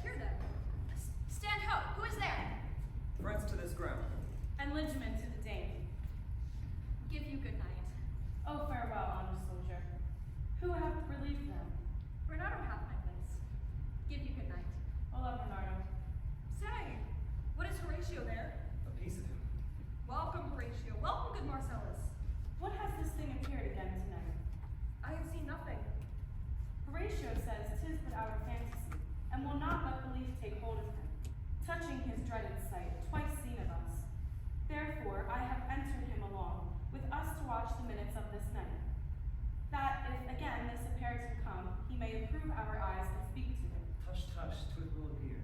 hear them. Stand ho! Who is there? Friends to this ground. And liegemen to the Dane. Give you good night. Oh, farewell, honest soldier. Who hath relieved them? Bernardo hath my place. Give you good night. Hola, Bernardo. Say, what is Horatio there? A piece of him. Welcome, Horatio. Welcome, good Marcellus. What has this thing appeared again tonight? I have seen nothing. Horatio says 'tis but our fantasy, and will not let belief take hold of him, touching his dreaded sight, twice seen of us. Therefore I have entered him along, with us to watch the minutes of this night, that if again this apparitor come, he may approve our eyes and speak to it. Tush, tush, 'twill will appear.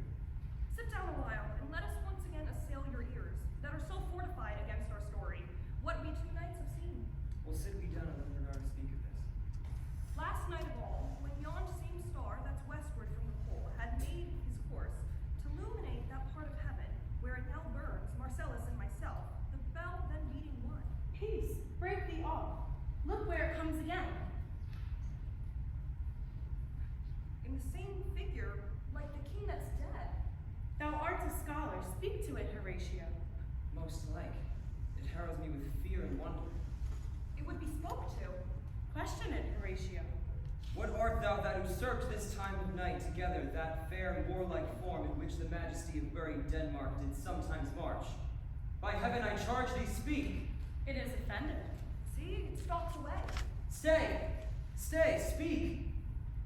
Sit down a while, and let us once again assail your ears, that are so fortified against our story, what we 2 nights have seen. Well, sit we down and let Bernardo speak of this. Last night of all, when yon same star that's westward from the pole had made his course to illuminate that part of heaven where it now burns, Marcellus and myself, the bell then beating one. Peace, break thee off. Look where it comes again. In the same figure, like the king that's dead. Thou art a scholar, speak to it, Horatio. Most like. It heralds me with fear and wonder. It would be spoke to. Question it, Horatio. What art thou that usurped this time of night together that fair and warlike form in which the majesty of buried Denmark did sometimes march? By heaven I charge thee, speak! It is offended. See, it stalks away. Stay! Stay, speak!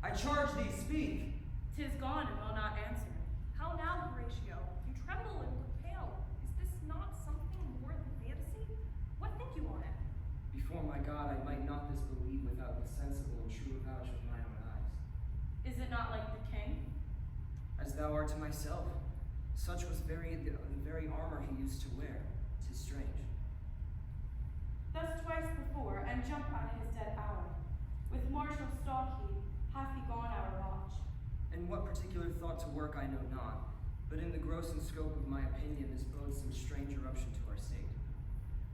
I charge thee, speak! 'Tis gone and will not answer. How now, Horatio? You tremble and look pale. Is this not something more than fantasy? What think you on it? Before my God, I might not this believe without the sensible and true avouch of mine own eyes. Is it not like the king? As thou art to myself, such was the very armor he used to wear. 'Tis strange. Thus twice before, and jump at his dead hour. With martial stalk he, hath he gone our watch. And what particular thought to work I know not, but in the gross and scope of my opinion this bodes some strange eruption to our state.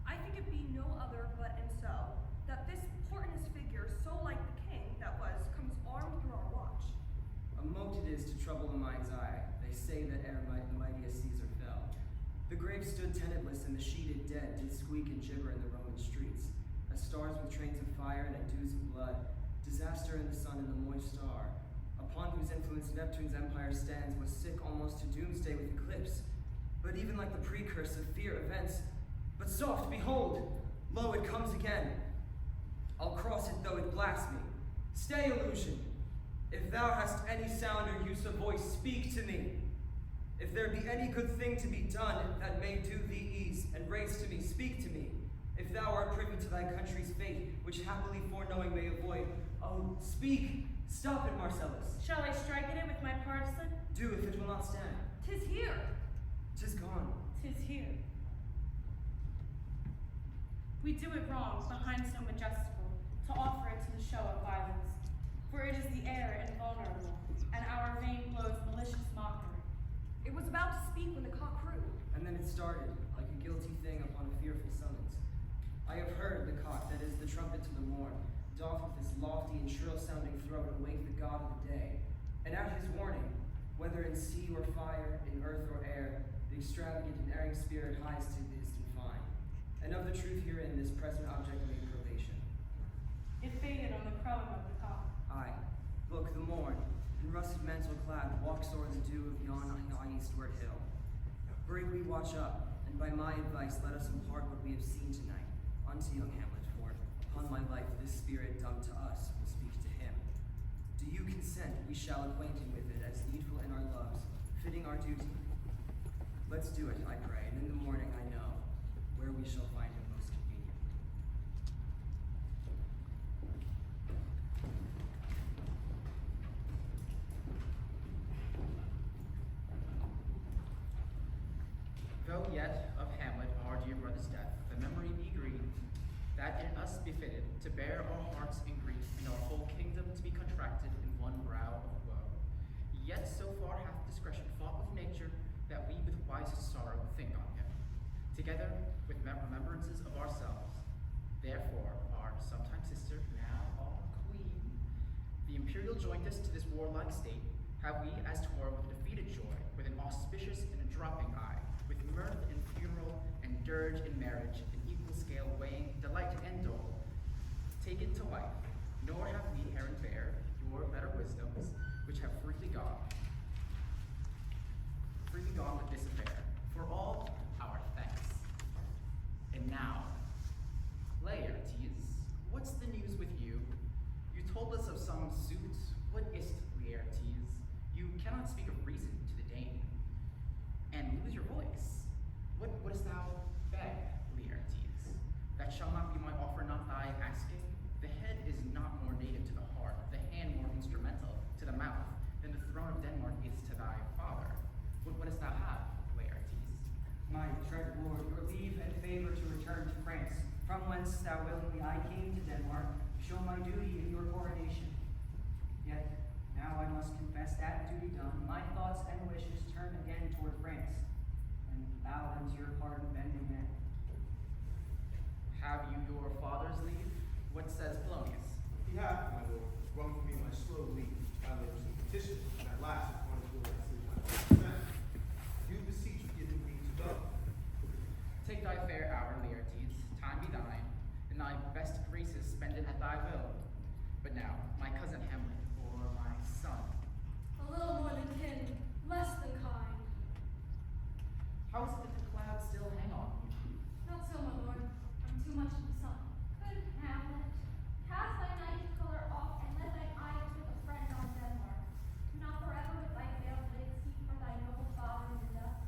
I think it be no other but and so, that this portentous figure, so like the king that was, comes armed through our watch. A mote it is to trouble the mind's eye. They say that ere the mightiest Caesar fell. The grave stood tenantless, and the sheeted dead did squeak and gibber in the Roman streets. As stars with trains of fire and dews of blood, disaster in the sun and the moist star, upon whose influence Neptune's empire stands, was sick almost to doomsday with eclipse. But even like the precurse of fear events, but soft, behold, lo, it comes again. I'll cross it though it blast me. Stay, illusion. If thou hast any sound or use of voice, speak to me. If there be any good thing to be done that may do thee ease, and raise to me, speak to me. If thou art privy to thy country's fate, which happily foreknowing may avoid, oh, speak! Stop it, Marcellus. Shall I strike at it with my partisan? Do, if it will not stand. 'Tis here. 'Tis gone. 'Tis here. We do it wrong, behind so majestical, to offer it to the show of violence. For it is the air invulnerable, and our vein blows malicious mockery. It was about to speak when the cock crew. And then it started, like a guilty thing upon a fearful summons. I have heard the cock, that is the trumpet to the morn, doff with his lofty and shrill-sounding throat and wake the god of the day. And at his warning, whether in sea or fire, in earth or air, the extravagant and erring spirit hies to the distant fine. And of the truth herein, this present object made probation. It faded on the crowing of the cock. Aye, look, the morn, in russet mantle clad, walks o'er the dew of yon eastward hill. Break we watch up, and by my advice let us impart what we have seen tonight unto young Hamlet, for upon my life this spirit dumb to us will speak to him. Do you consent we shall acquaint him with it as needful in our loves, fitting our duty? Let's do it, I pray, and in the morning I know where we shall find him most convenient. Though yet of Hamlet, our dear brother's death, the memory be green, that in us befitted to bear our hearts in grief, and our whole kingdom to be contracted in one brow of woe. Yet so far hath discretion fought with nature, that we with wisest sorrow think on him, together with remembrances of ourselves. Therefore our sometime sister, now our queen, the imperial jointess to this warlike state, Have we, as twore with defeated joy, with an auspicious and a dropping eye, with mirth in funeral and dirge in marriage, in equal scale weighing delight and dole, taken to wife, nor have we here and there your better wisdoms, which have freely gone with this affair, for all our thanks. And now, Laertes, what's the news with you? You told us of some suit. What is't, Laertes? You cannot speak of reason to the Dane, and lose your voice. What wouldst thou beg, Laertes? That shall not be my offer, not thy asking. The head is not more native to the heart, the hand more instrumental to the mouth, than the throne of Denmark is to thy father. What wouldst thou have, Laertes? My dread lord, your leave and favor to return to France, from whence thou willingly I came to Denmark, to show my duty in your coronation. Yet, now I must confess that duty done, my thoughts and wishes turn again toward France, and bow them to your pardon bending men. Have you your father's leave? What says Polonius? He hath, my lord, wrung from me my slow leave, I labored some petition, and at last upon his will I sleep my consent. You beseech you give me to go. Take thy fair hour, Laertes, time be thine, and thy best graces spend it at thy will. But now, my cousin Hamlet, or my son, A little more than kin, less than kind. how is it that the clouds still hang on you? Not so, my lord. I'm too much in the sun. Good Hamlet, cast thy night color off, and let thine eyes with a friend on Denmark. Do not forever with thy veiled lids seek for thy noble father in the dust.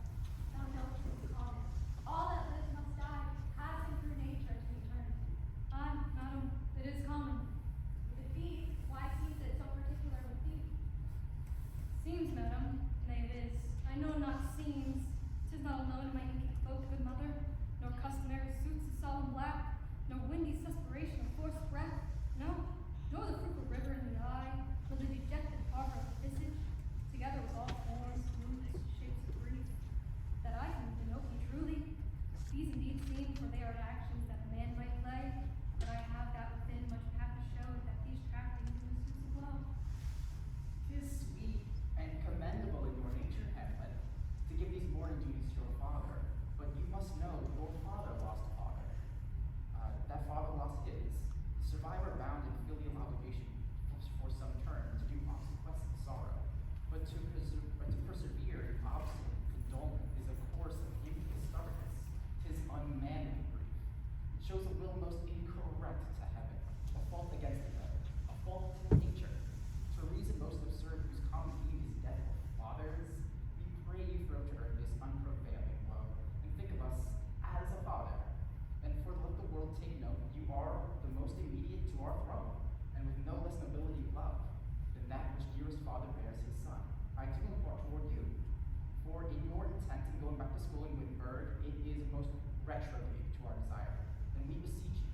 Thou knowest it is common. All that lives must die, passing through nature to eternity. Aye, madam, it is common. If it be, why seems it so particular with thee? Seems, madam, nay it is. I know not seems. 'Tis not alone in my inky cloak, good mother, nor customary suits of solemn black, nor windy suspiration of forced breath, no, nor the fruitful river in the eye, nor the dejected harbor of the visage, together with all forms, moods, shapes of grief, that I can denote me truly. These indeed seem, for they are actions that a man might play, but I have that within much hath to show that these track into the suits of love. 'Tis sweet and commendable in your nature, Hamlet, to give these mourning duties to your father, but you must know your father lost a father. That father lost his. The survivor bound in filial obligation for some turn to do obsequiously sorrow, but to persevere in obstinate condolence is a course of impious stubbornness. 'Tis unmanly grief. It shows a will most incorrect to heaven, a fault against the good, a fault to nature, to a reason most absurd whose common theme is death of fathers. We pray you throw to earth this unprevailing woe, and think of us as a father. And for let the world take note, you are the most immediate to our throne, and with no less nobility of love than that which dearest father bears his son. I do impart toward you, for in your intent in going back to school in Wittenberg, it is most retrograde to our desire. And we beseech you,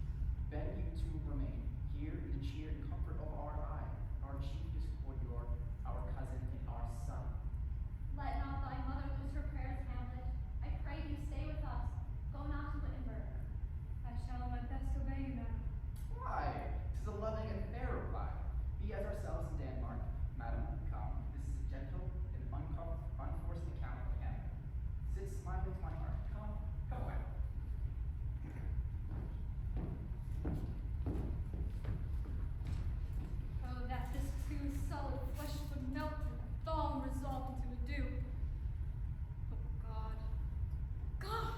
beg you to remain here in the cheer and comfort of our eye, our chief discord, our cousin, and our son. Let not thy mother lose her prayers, Hamlet. I pray you stay with us. Go not to Wittenberg. I shall my best obey you, madam. Why? 'Tis a loving and fair reply. Be as ourselves in Denmark. Madam, come. This is a gentle and unforced account of Hamlet. Sit smiling to my heart. Come away. Oh, that this too solid flesh would melt and thaw and resolve into a dew. Oh God, God,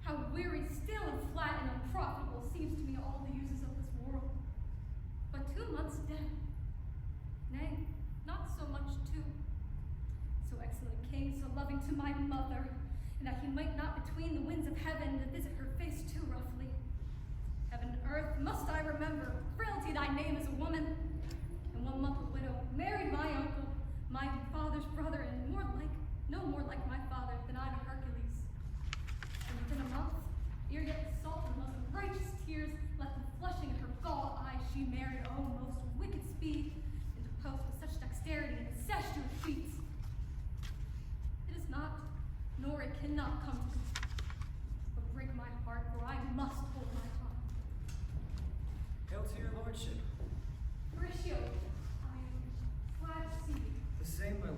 how weary, still, and flat, and unprofitable seems to me all the uses of this world. But 2 months dead, nay, not so much too. So excellent a king, so loving to my mother, and that he might not between the winds of heaven to visit her face too roughly. Heaven and earth, must I remember, frailty thy name as a woman, and 1 month a widow, married my uncle, my father's brother, and no more like my father than I to Hercules. And within a month, ere yet the salt and most righteous tears left in flushing in her gall eyes, she married, oh most wicked speed, into post with such dexterity and incestuous feats. It is not, nor it cannot come to me, but break my heart, for I must hold my tongue. Hail to your lordship. Horatio, I am glad to see you. The same, my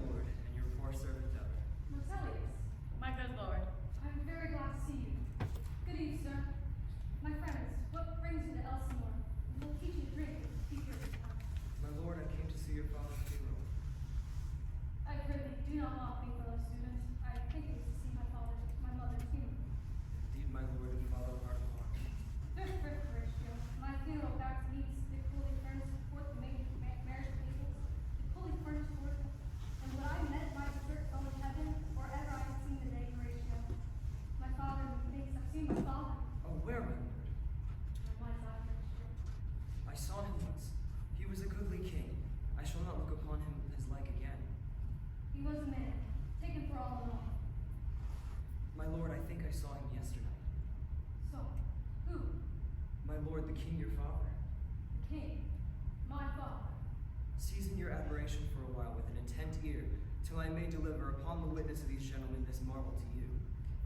till I may deliver upon the witness of these gentlemen this marvel to you.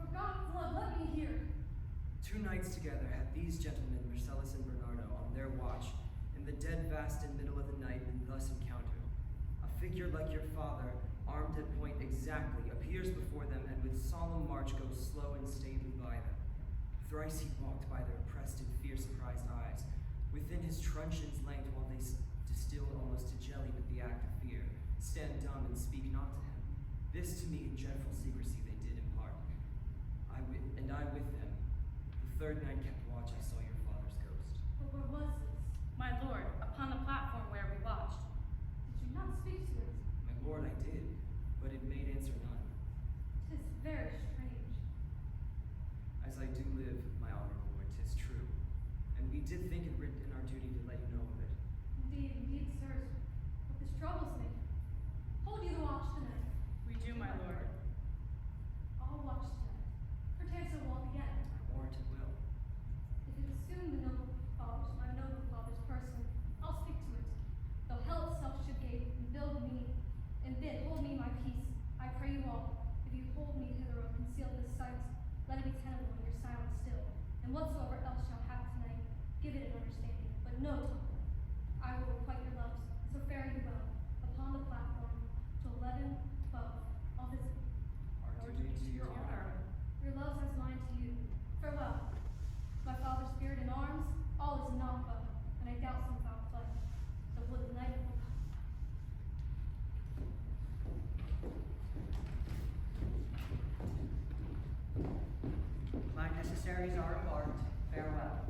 For God's love, let me hear. 2 nights together had these gentlemen, Marcellus and Bernardo, on their watch, in the dead vast and middle of the night, and thus encountered. A figure like your father, armed at point exactly, appears before them, and with solemn march goes slow and stately by them. Thrice he walked by their oppressed and fear-surprised eyes, within his truncheon's length, while they distilled almost to jelly with the act of fear, stand dumb and speak not to him. This to me in dreadful secrecy they did impart. I with them. The 3rd night kept watch, I saw your father's ghost. But where was this? My lord, upon the platform where we watched. Did you not speak to it? My lord, I did, but it made answer none. 'Tis very strange. As I do live, my honorable lord, 'tis true. And we did think it written in our duty to let you know of it. Indeed, sirs. But this troubles me. Hold you the watch tonight. We do, my lord. I'll watch tonight. Perchance it won't again. I warrant it will. If it assume my noble father's person, I'll speak to it. Though hell itself should gape and build me, and bid hold me my peace, I pray you all, if you hold me hither or conceal this sight, let it be tenable in your silence still. And whatsoever else shall happen tonight, give it an understanding, but no talk. I will requite your loves, so fare you well. Upon the platform, till 11, 12, I'll visit. Our duty to your honor. Your loves as mine to you. Farewell. My father's spirit in arms, all is not well, and I doubt some foul play. The wood night will come. My necessaries are embarked. Farewell.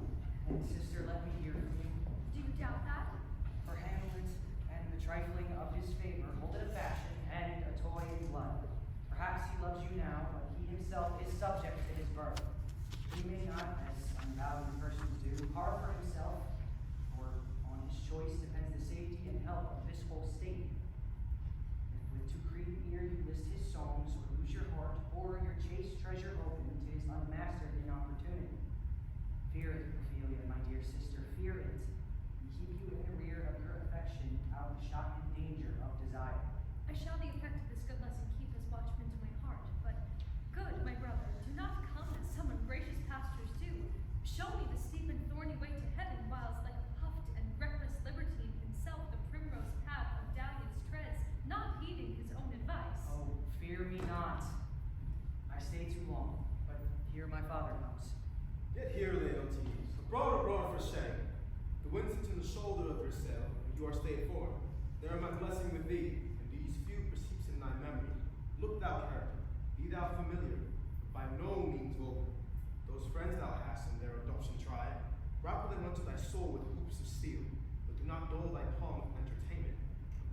And sister, let me hear from you. Do you doubt that? For Hamlet and the trifling of his favor, hold it a fashion and a toy in blood. Perhaps he loves you now, but he himself is subject to his birth. He may not, as unbound persons do, carve for himself, for on his choice depends the safety and health of this whole state. If with too greedy ear you list his songs, or lose your heart, or your chaste treasure open to his unmastered inopportunity. Fear it, Ophelia, my dear sister, fear it, and keep you in the rear of your affection out of the shock and danger of desire. I shall the effect of this good lesson keep as watchman to my heart, but good, my brother, do not come as some ungracious pastors do. Show me the steep and thorny way to heaven, whilst like a puffed and reckless libertine himself the primrose path of dalliance treads, not heeding his own advice. Oh, fear me not. I stay too long, but here my father comes. Get here, Leontes. Abroad, abroad for shame. The wind sits in the shoulder of your sail, and you are stayed forth. There am I blessing with thee, and these few perceipts in thy memory. Look thou careful, be thou familiar, but by no means vulgar. Those friends thou hast in their adoption tried, grapple them unto thy soul with hoops of steel, but do not dull thy palm with entertainment.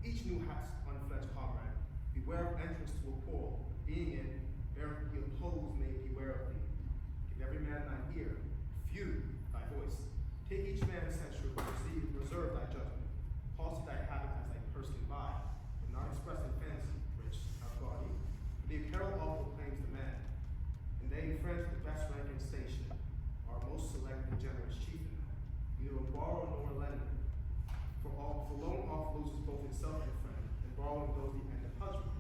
Each new hast unfledged comrade. Beware of entrance to a quarrel, but being in, ere he oppose may beware of thee. Give every man thy ear, few thy voice. Take each man's censure, but reserve thy judgment. Pause to thy habit as thy person by, but not express in fancy, rich, not gaudy. For the apparel all proclaims the man, and they in friends with the best rank and station are most select and generous chief in them, neither a borrower nor a lender. For loan off loses both himself and friend, and borrowing goes the end of husband.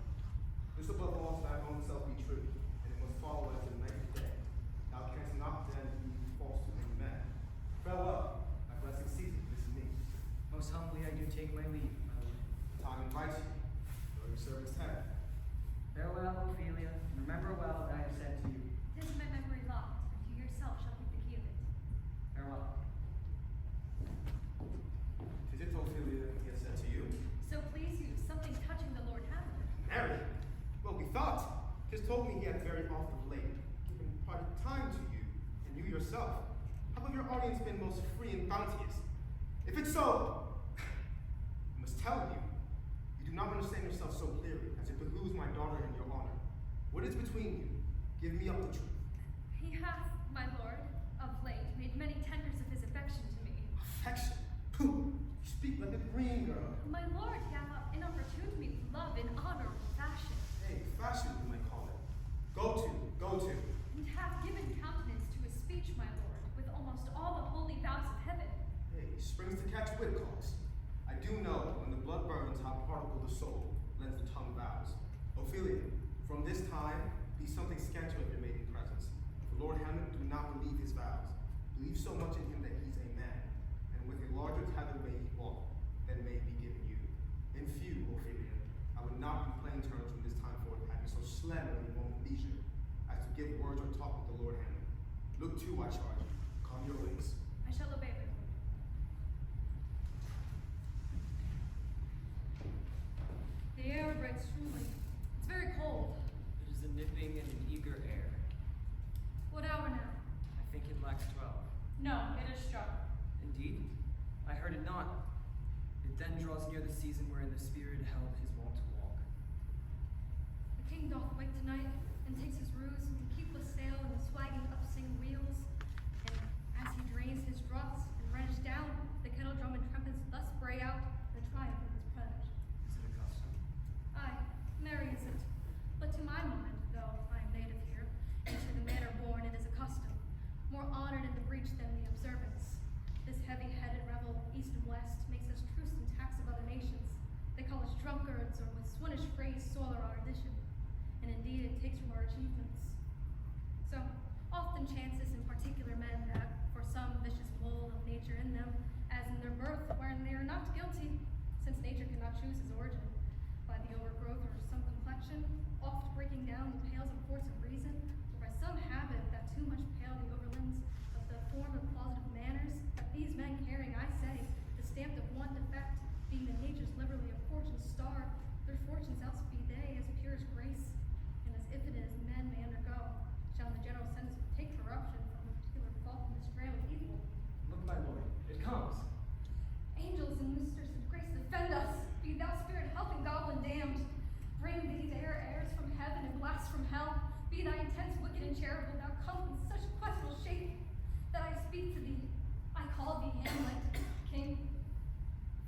This above all to thy own self be true, and it must follow as the night and day. Thou canst not then be false to any man. Farewell, my blessing season, this is me. Most humbly I do take my leave, my lord. Time invites you. Go your service head. Farewell, Ophelia. Remember well what I have said to you. It is my memory locked, and you yourself shall keep the key of it. Farewell. Tis it, Ophelia, he has said to you. So please you, something touching the Lord Hamlet. Marry? Well, we thought. 'Tis told me he had very often of late given private time to you, and you yourself. How have your audience been most free and bounteous? If it's so, I must tell you, you do not understand yourself so clearly as it behooves my daughter and your honor. What is between you? Give me up the truth. He hath, my lord, of late made many tenders of his affection to me. Affection? Pooh! You speak like a green girl. My lord hath inopportuned me with love in honorable fashion, Hey, fashion you might call it. Go to. and hath given countenance to his speech, my lord, with almost all the holy vows of heaven. Hey, springs to catch whipcocks. I do know when the blood burns how particle the soul lends the tongue vows. Ophelia, from this time, be something scanty of your maiden presence. For Lord Hamlet, do not believe his vows. Believe so much in him that he's a man, and with a larger tether may he walk than may be given you. In few, Ophelia, I would not be plain terms from this time forth having so slender a moment leisure as to give words or talk with the Lord Hamlet. Look to, I charge you. Calm your wings. I shall obey, my lord. The air breaks truly. It's very cold. It is a nipping and an eager air. What hour now? I think it lacks 12. No, it is struck. Indeed, I heard it not. It then draws near the season wherein the spirit held his wont to walk. The king doth wake tonight, and takes his ruse, and keepless sail in the swagging upsing wheels. And as he drains his draughts and wrench down, the kettle drum and trumpets thus bray out the triumph of his pledge. Is it a custom? Aye, merry is it. But to my mind, though I am native here, and to the manner born it is a custom, more honored in the breach than the observance. This heavy-headed revel, east and west, makes us truce and tax of other nations. They call us drunkards, or with Swinish phrase, soil our addition. And indeed it takes from our achievements. So, often chances in particular men that, for some vicious mold of nature in them, as in their birth, wherein they are not guilty, since nature cannot choose his origin, by the overgrowth or some complexion, oft breaking down the pales of force of reason, or by some habit that too much pale the overlands of the form of positive manners, that these men carrying, I say, the stamp of one defect, being the nature's liberally of fortune's star, their fortunes else be they as pure as grace, and as if it is men may undergo, shall in the general sense take corruption from a particular fault and mistreat with evil. Look, my lord, it comes. Angels and ministers of grace defend us. Be thou spirit helping goblin damned. Bring these heirs from heaven and blasts from hell. Be thy intents wicked and charitable. Thou come in such questionable shape that I speak to thee. I call thee Hamlet, king,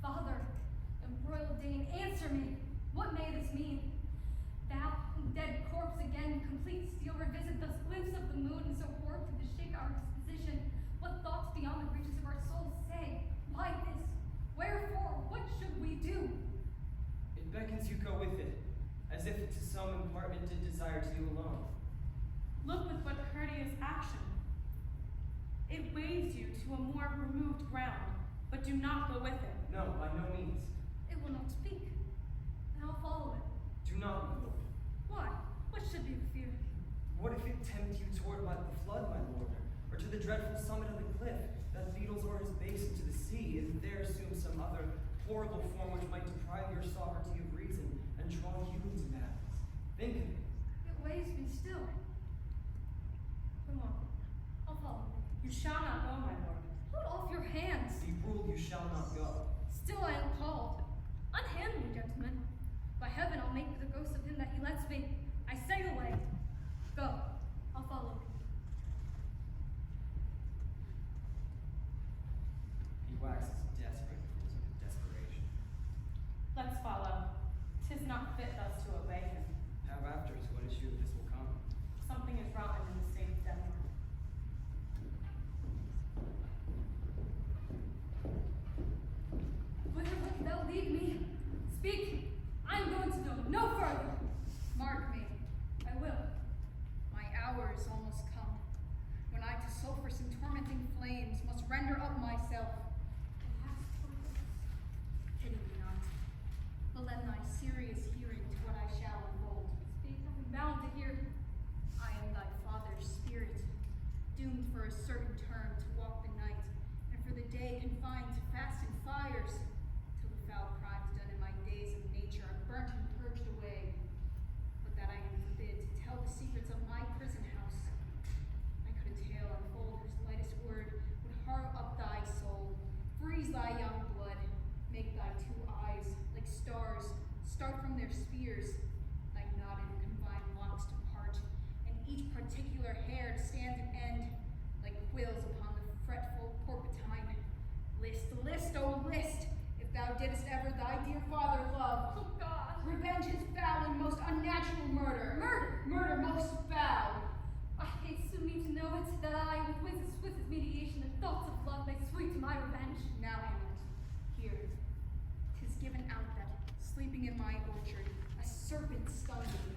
father, embroiled Dane. Answer me. What may this mean? Thou, dead corpse again, complete steel revisit, thus glimpse of the moon, and so warped to shake our disposition. What thoughts beyond the reaches of our souls say? Why this? Wherefore? What should we do? It beckons you go with it, as if to some impartment did desire to you alone. Look with what courteous action. It waves you to a more removed ground, but do not go with it. No, by no means. It will not speak, and I'll follow it. Do not, my lord. Why? What should be the fear? What if it tempt you toward the flood, my lord, or to the dreadful summit of the cliff that beetles o'er his base into the sea, and there assume some other horrible form which might deprive your sovereignty of reason and draw you into madness? Think of it. It weighs me still. Come on, I'll follow you. You shall not go, my lord. Put off your hands. Be ruled you shall not go. Still I am called. Unhand me, gentlemen. By heaven, I'll make the ghost of him that he lets me. I say away. Go. I'll follow you. He waxes desperate with his desperation. Let's follow. 'Tis not fit thus to obey him. Have after us what issue of this will come. Something is rotten in the state of Denmark. Whither wilt thou lead me? Speak. I am going to go no further. Mark me. I will. My hour is almost come, when I to sulphurous and tormenting flames must render up myself. And hast purpose. Pity me not, but lend thy serious hearing to what I shall unfold. Speak, I am bound to hear. I am thy father's spirit, doomed for a certain term to walk the night, and for the day confined to fast and fires, till the foul crimes done in my days of nature are burnt and purged away. But that I am forbid to tell the secrets of my prison house. I could a tale unfold whose lightest word would harrow up thy soul, freeze thy young blood, make thy two eyes like stars start from their spheres, thy knotted confined locks to part, and each particular hair to stand an end, like quills upon the fretful porpentine. List, list, oh list, if thou didst ever thy dear father love. Oh God! Revenge his foul and most unnatural murder. Murder! Murder most foul. I hate so me to know it, that I, with his mediation and thoughts of love, may sweet to my revenge. Now, Hamlet, here, 'tis given out that, sleeping in my orchard, a serpent stung thee.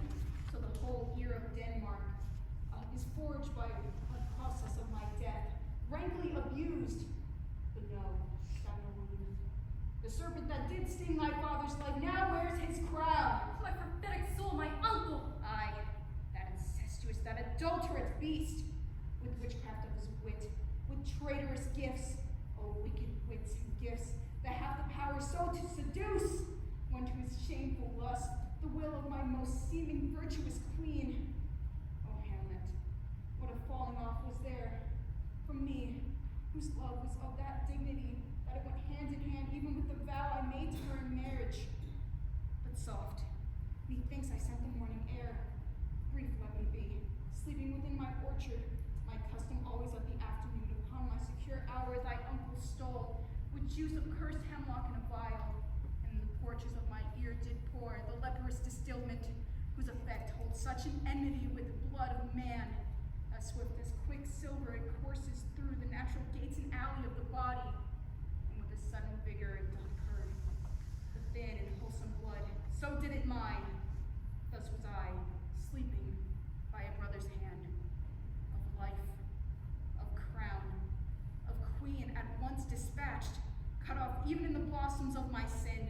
forged by a process of my death, rankly abused. But no, Shadowwood. The serpent that did sting my father's life now wears his crown. My prophetic soul, my uncle! Aye, that incestuous, that adulterate beast, with witchcraft of his wit, with traitorous gifts, oh wicked wits and gifts, that have the power so to seduce, when to his shameful lust, the will of my most seeming virtuous queen. Oh Hamlet, what a falling off was there from me, whose love was of that dignity, that it went hand in hand even with the vow I made to her in marriage. But soft, methinks I scent the morning air. Brief let me be, sleeping within my orchard, my custom always of the afternoon, upon my secure hour thy uncle stole, with juice of cursed hemlock in a vial, and in the porches of my ear did pour the leprous distilment, whose effect holds such an enmity with blood of man, as swift as quicksilver it courses through the natural gates and alley of the body, and with a sudden vigor it doth curd the thin and wholesome blood. So did it mine. Thus was I, sleeping by a brother's hand, of life, of crown, of queen at once dispatched, cut off even in the blossoms of my sin,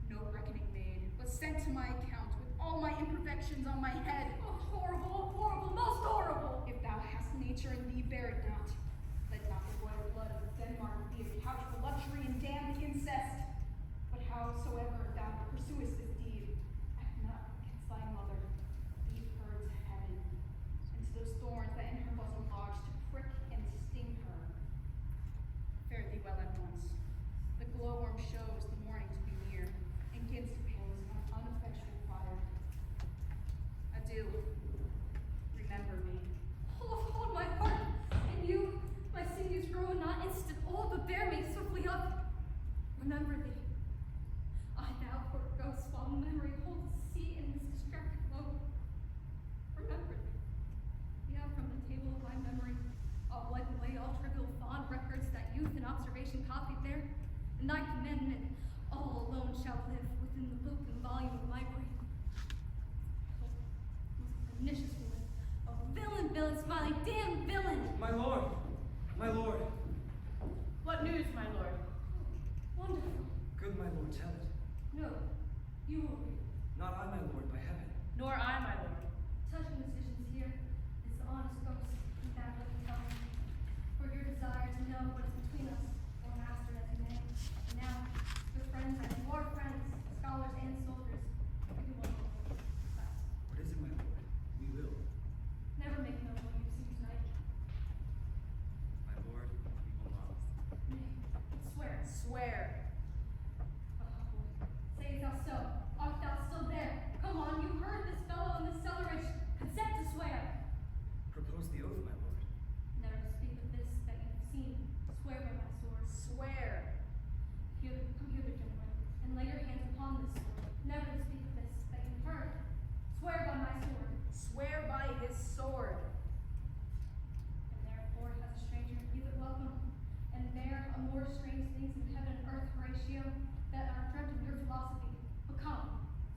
no reckoning made, but sent to my account with all my imperfections on my head. Oh, horrible, horrible, most horrible! If thou hast nature in thee, bear it not. Let not the royal blood of Denmark be a couch for luxury and damned incest. But howsoever thou pursuest this deed, act not against thy mother. Leave her to heaven, and to those thorns that in her bosom lodge to prick and sting her. Fare thee well at once. The glowworm shows the morning to be near, and gives to pales an uneffectual fire. Adieu. Remember me. Hold my heart, and you, my sinews grow not instant old, but bear me swiftly up. Remember thee. I now poor ghost, while memory holds a seat in this distracted globe. Remember thee. Yeah, from the table of my memory, I'll wipe away all trivial fond records that youth and observation copied there, and thy commandment all alone shall live within the book and volume of my brain. Oh, most pernicious woman, a villain, smiling, damned villain! My lord! My lord! What news, my lord? Wonderful. Good my lord, tell it. No, you will read. Not I, my lord, by heaven. Nor I, my lord. Touching decisions here is the honest ghost and that what you tell me. For your desire to know what is between us, or master as you may. And now, good friends and more friends, scholars and soldiers, we will know. What is it, my lord? We will. Never make known what you've seen tonight. My lord, we will not. Nay, swear. Swear. Say thou so. Art thou still there? Come on, you heard this fellow in the cellarage. Consent to swear. Propose the oath, my lord. Never to speak of this that you have seen. Swear by my sword. Swear. Come hither, gentlemen, and lay your hands upon this sword. Never to speak of this that you have heard. Swear by my sword. Swear by his sword. And therefore has a stranger either welcome, and there are more strange things in heaven and earth, Horatio, that are dreamt of your philosophy. But come,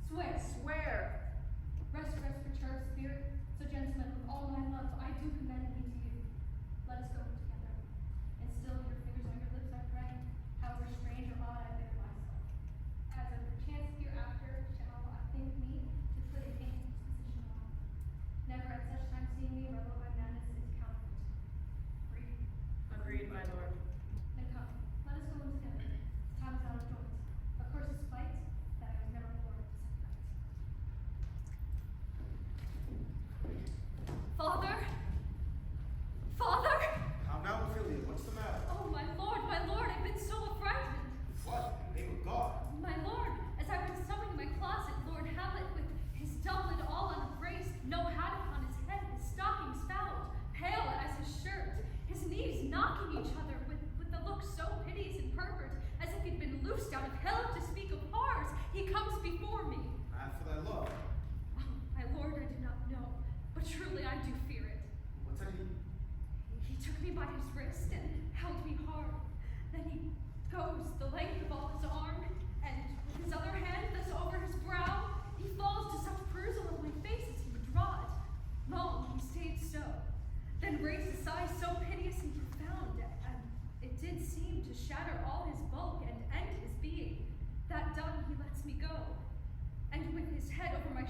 swear. Swear. Rest, perturbed spirit. So, gentlemen, with all my love, I do commend me to you. Let us go together. And still your fingers on your lips, I pray, however strange or odd I bear myself. As a perchance hereafter shall I think me to put a painful disposition on. Never at such time seeing me revel by madness is counterfeit. Agreed? Agreed, my lord. Then come, let us go in together. Time is out of joint. A curse is spite that I was never born to set right.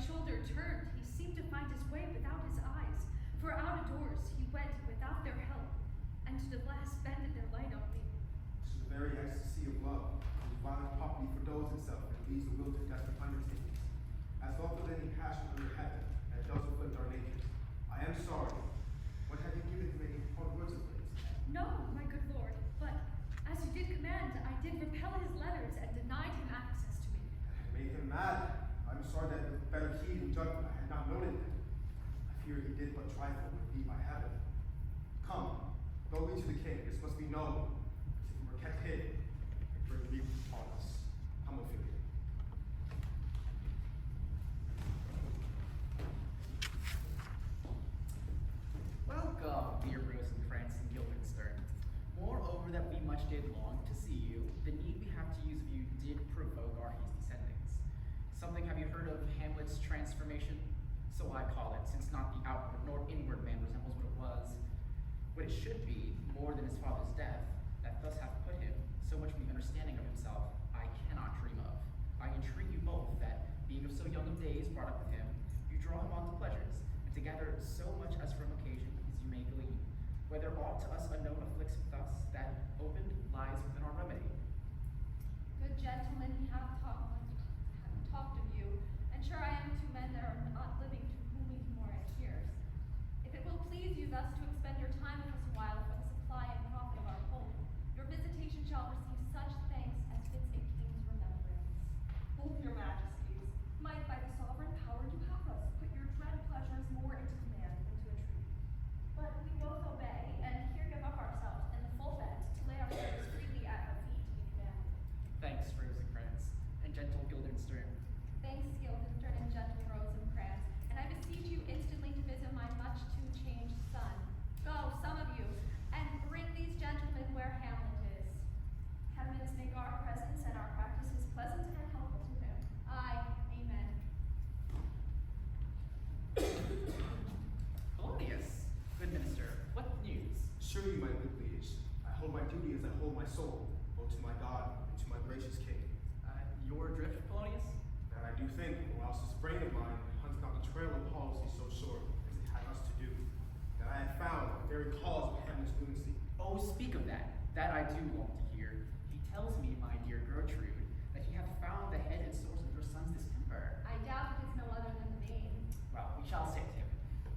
shoulder turned, he seemed to find his way without his eyes, for out of doors he went without their help, and to the last bended their light on me. This is the very ecstasy of love, whose violent property fordoes itself and leads the will to desperate undertakings. As oft as any passion under heaven, and does afflict our natures. I am sorry. What have you given him any hard words of late? No, my good lord, but as you did command, I did repel his letters and denied him access to me. It made him mad. I'm sorry that with better heed and judgment I had not noted him. I fear he did but trifle with me by heaven. Come, go we to the king. This must be known. If we were kept hid, it bring grief upon us. Come, Ophelia. Welcome, dear Rosencrantz and Guildenstern. Moreover, that we much did long to see you, the need we have to use of you did provoke our hasty sendings. Something have you heard of Hamlet's transformation? So I call it, since not the outward nor inward man resembles what it should be, more than his father's death, that thus hath put him so much from the understanding of himself, I cannot dream of. I entreat you both that, being of so young of days brought up with him, you draw him on to pleasures, and to gather so much as from occasion as you may glean. Whether aught to us unknown afflicts with us, that opened lies within our remedy. Good gentlemen, we have talked of you, and sure I am two men that are not living to whom we can more adhere. If it will please you thus to expend your time with us a while for the supply and profit of our home, your visitation shall receive such thanks as fits a king's remembrance. Both your majesties, might by the sovereign power you have us, put your dread pleasures more into command than to entreat. But we both obey, and here give up ourselves in the full bent to lay our service freely at our feet to be commanded. Thanks, Rosencrantz, and gentle Guildenstern. Thanks, Guildenstern and gentle Rosencrantz, and I beseech you instantly to visit my much too changed son. Go, some of you, and bring these gentlemen where Hamlet is. Heavens make our presence and our practices pleasant and helpful to him. Aye, amen. Polonius, good minister, what news? Assure you, my good liege, I hold my duty as I hold my soul, both to my God and to my gracious king. Your drift, Polonius? That I do think, or else this brain of mine hunts not the trail of policy so short as it had us to do, that I had found the very cause of Hamlet's lunacy. Oh, speak of that. That I do long to hear. He tells me, my dear Gertrude, that he hath found the head and source of your son's distemper. I doubt it is no other than the vein. Well, we shall say to him.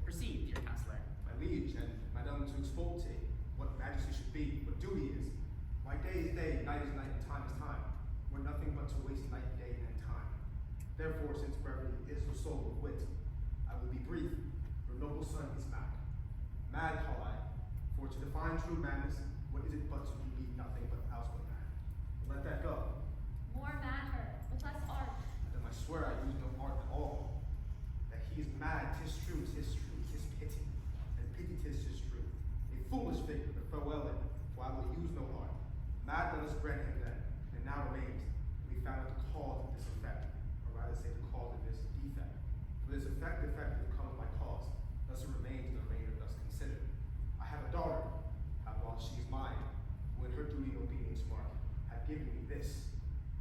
Proceed, dear counselor. My liege, and madame to expulsate what majesty should be, what duty is. My day is day, night is night, and time is time. We're nothing but to waste night, day, and time. Therefore, since brevity is the soul of wit, I will be brief. Your noble son is mad. Mad call I, for to define true madness, what is it but to believe nothing but elsewhere mad? Let that go. More matter, with less art. Then I swear I use no art at all. That he is mad, 'tis true, 'tis true, 'tis pity. And pity 'tis true. A foolish figure, but farewell it, for I will use no art. Mad let us grant him then, and now remains, we found out the cause of this effect, or rather say the cause of this defect. For this effect defective comes by cause, thus it remains the remainder thus considered. I have a daughter, while she is mine, who in her duty and obedience mark, had given me this.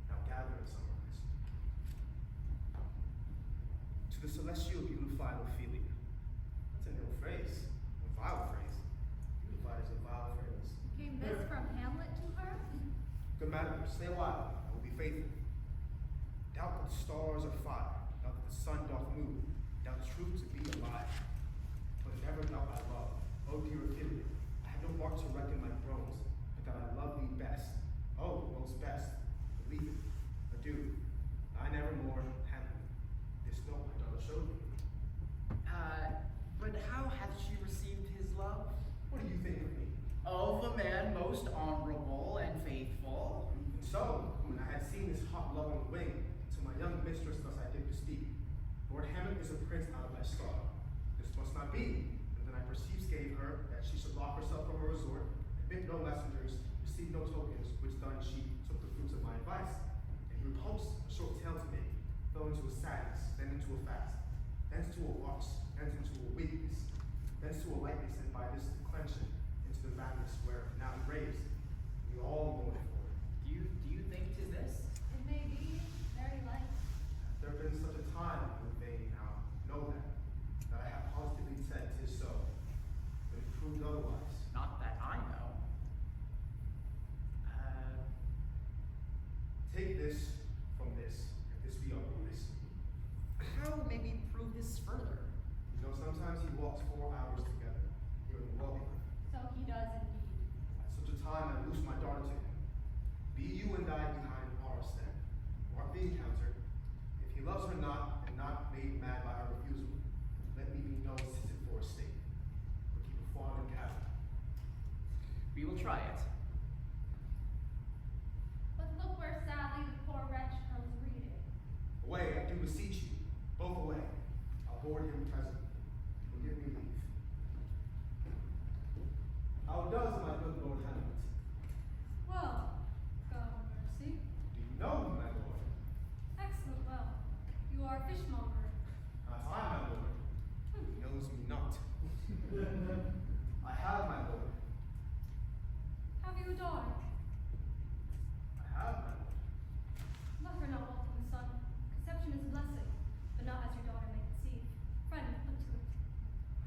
Now gather and summarize. To the celestial beautified Ophelia. That's an ill phrase, a vile phrase. Beautified is a vile phrase. Came this from Hamlet to her? Good madam, stay a while, I will be faithful. Doubt that the stars are fire, doubt that the sun doth move, doubt truth to be alive. But never doubt thy love, O dear Ophelia. I have no mark to reckon my groans, but that I love thee best. Oh, most best. Believe it. Adieu. I never more Hamlet. This note my daughter showed me. But how hath she received his love? What do you think of me? Of a man most honorable and faithful. And so, when I had seen this hot love on the wing, to my young mistress thus I did bespeak. Lord Hamlet is a prince out of thy star. This must not be. And then I perceived gave her that she should lock herself from her resort, admit no messengers, receive no tokens, which done she took the fruits of my advice. And he repulsed a short tale to me, fell into a sadness, then into a fast, thence to a watch, thence into a weakness, thence to a lightness, and by this declension into the madness where now he raves. We all mourn for it. Do you think 'tis this? It may be, very like. There been such a time in vain lag behind Arslan. Mark the encounter. If he loves her not, and not made mad by her refusal, let me be no assistant for a state. But keep a farm and cattle. We will try it. But look where sadly the poor wretch comes reading. Away, I do beseech you. Both away. I'll board him presently. And give me leave. How does my good Lord Hamlet? Well, God mercy. Do you know him, my lord? Excellent well. You are a fishmonger. Not I, my lord. He knows me not. I have, my lord. Have you a daughter? I have, my lord. Love her not welcome, son. Conception is a blessing, but not as your daughter may conceive. Friend, look to it.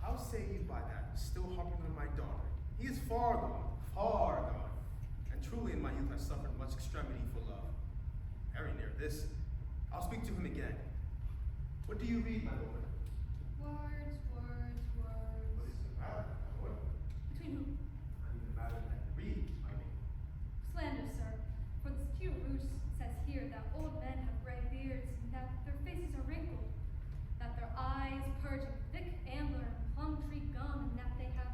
How say you by that, still harping on my daughter? He is far gone, and truly in my youth I suffered much extremity for love. Very near this. I'll speak to him again. What do you read, my lord? Words, words, words. What is the matter, my lord? Between whom? I mean the matter that read, I mean. Slander, sir. For the Q. Roos says here that old men have gray beards, and that their faces are wrinkled, that their eyes purge with thick ambler and plum tree gum, and that they have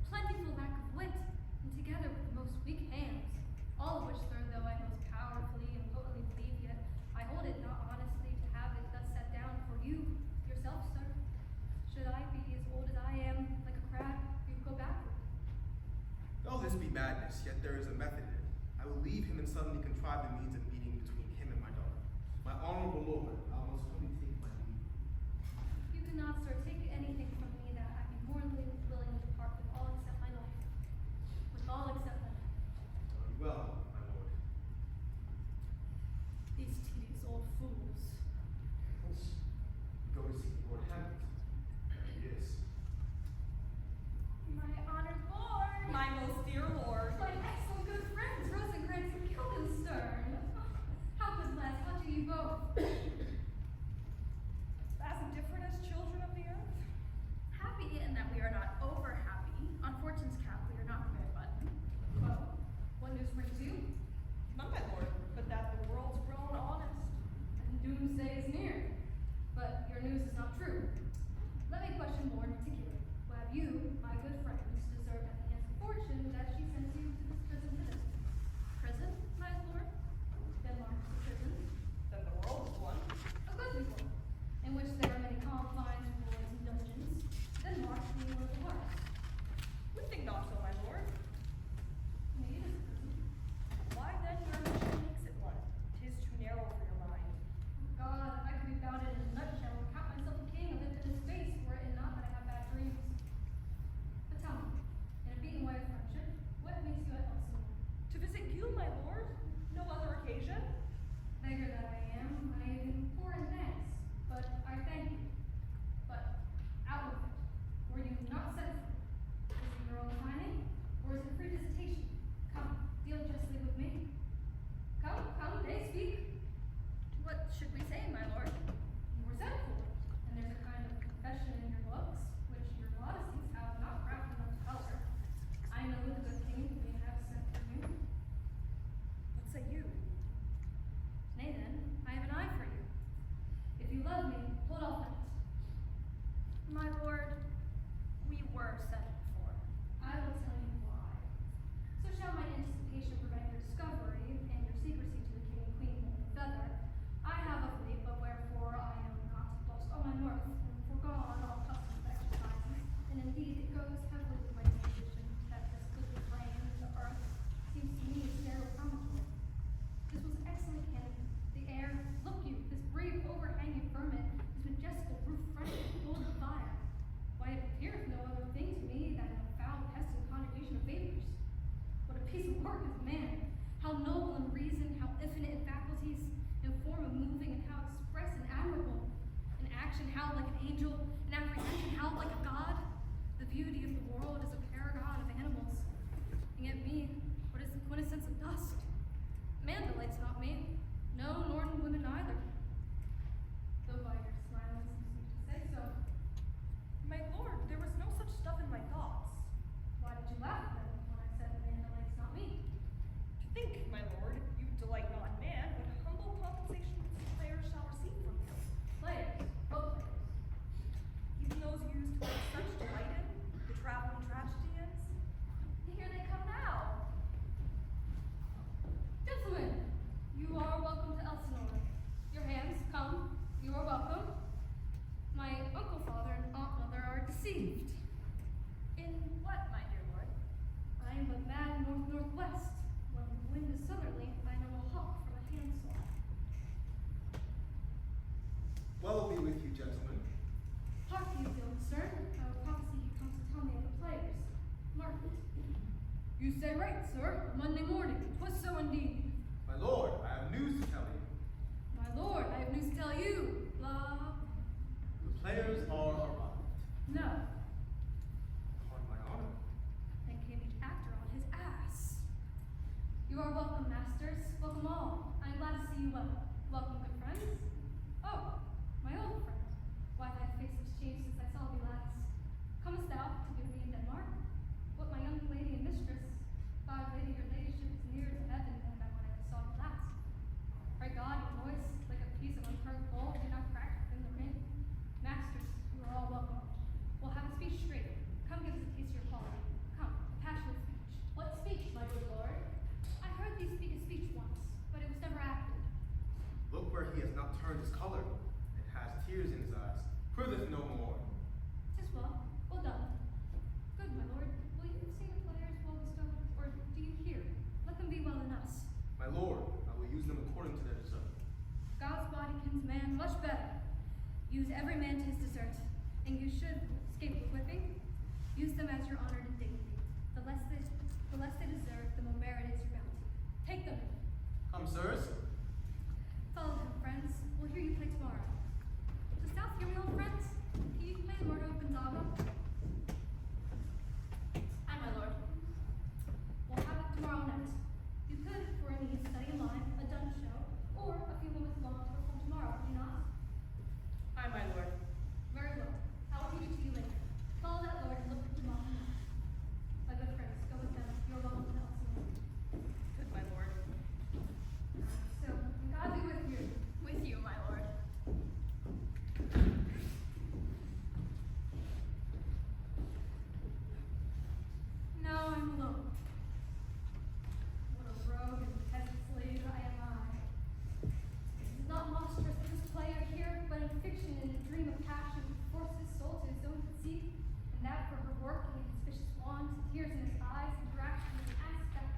plentiful lack of wit, and together with the most weak hands, all of which, sir, though I most powerfully and potently believe, yet I hold it not honestly to have it thus set down for you, yourself, sir. Should I be as old as I am, like a crab, you go backward. Though this be madness, yet there is a method in it. I will leave him and suddenly contrive the means of meeting between him and my daughter. My honorable lord, I will most humbly take my leave. You cannot, sir, take anything from me that I be more than willing to part with all except my life. With all except my life. Very well, my lord. These tedious old fools. Let's go to see Lord Hamlet. There he is. My honored lord. My most dear lord. My excellent good friends, Rosencrantz and Guildenstern. How good lads, how do you both? As indifferent as children of the earth. Happy in that we are not over happy. On Fortune's cap, we are not very button. Well, what news brings you? None, my lord, but that the world's grown honest. And doomsday is near. But your news is not true. Let me question more in particular. What have you, my good friends, deserved at the hands of Fortune that she sends you to this prison today? Prison, my lord? Denmark's a prison. Then the world is one. A goodly one, in which there are many confines, voids, and dungeons. Denmark being one of the worst. We think not so, my lord. Indeed, it is a prison. Why then your mission makes it one? 'Tis too narrow for your mind. God, if I could be bound in a nutshell and count myself a king and live in his space, were it not that I have bad dreams. But tell me, in a beaten way of friendship, what makes you at Elsinore? To visit you, my lord? No other occasion? Beggar that I am poor in thanks, but I thank you. But out with it. Were you not sent for? Is it your own finding, or is it free visitation? Come, deal justly with me. Come, nay, speak. What should we say, my lord? You were sent for, and there's a kind of confession in your looks, which your modesties have not craft enough to color. I know the good king may have sent for you. What say you? Nay then, I have an eye for you. If you love me, hold off that. My lord, we were sent for. I will tell you why. So shall my anticipation prevent your discovery and your secrecy to the king and queen of the feather. I have a fleet, but wherefore I know not, lost all my mirth, and forgone all customs of exercises, and indeed it goes heavily with my disposition that this goodly frame of the earth seems to me a sterile promontory. This was excellent canopy. The air, look you, this brave overhanging firmament, this majestical roof fronted with golden fire. Why, it appeareth no other thing to me than a foul pest and conjugation of vapors. What a piece of work is man! How noble in reason, how infinite in faculties, in form of moving, and how express and admirable. In action, how like an angel, in apprehension, how like a god. The beauty of the world is a paragon of animals. And yet me, what is the quintessence of dust? Man delights not me. No, nor in women either. Though by your silence you seem to say so. My lord, there was no such stuff in my thoughts. Why did you laugh then when I said man delights not me? To think, my lord, you delight not right, sir. Monday morning. 'Twas so indeed. My lord, I have news to tell you. My lord, I have news to tell you. Blah. The players are arrived. No. On my honor. Then came each actor on his ass. You are welcome, masters. Welcome all. I am glad to see you well. Welcome, good friends. Oh, my old friend. Why, thy face has changed since I saw thee last. Comest thou to give me in Denmark? What, my young lady and mistress? By lady, your ladyship is nearer to heaven than when I saw you last. Pray God, your voice, like a piece of unturned gold, do not crack within the ring. Masters, you are all welcome. We'll have a speech straight. Come give us a taste of your quality. Come, a passionate speech. What speech, my good lord? I heard thee speak a speech once, but it was never acted. Look where he has not turned his color, and has tears in his eyes. Pritheth no more. 'Tis well. Well done. Good, my lord. Will you say the players well bestowed, or do you hear? Let them be well in us. My lord, I will use them according to their desert. God's body kins man much better. Use every man to his desert, and you should escape the whipping. Use them as your honored and dignity. The less they deserve, the more merit is your bounty. Take them. Come, sirs. Follow them, friends. We'll hear you play tomorrow. Dost thou hear me, old friends? Can you play the Murder of Gonzaga? Aye, my lord. We'll have it tomorrow night. You could, for any study in line, a done show, or a few moments long to perform tomorrow, would you not? Aye, my lord. Very well. I will teach it to you later. Follow that lord and look for tomorrow. My good friends, go with them. You're welcome to Elsinore. Good, my lord. So, God be with you. With you, my lord. Now I'm alone. What a rogue and peasant slave I. It is not monstrous that this play I hear, but in fiction and a dream of passion force his soul to his own conceit, and that for her working in his vicious wands, tears in his eyes, interaction with an aspect,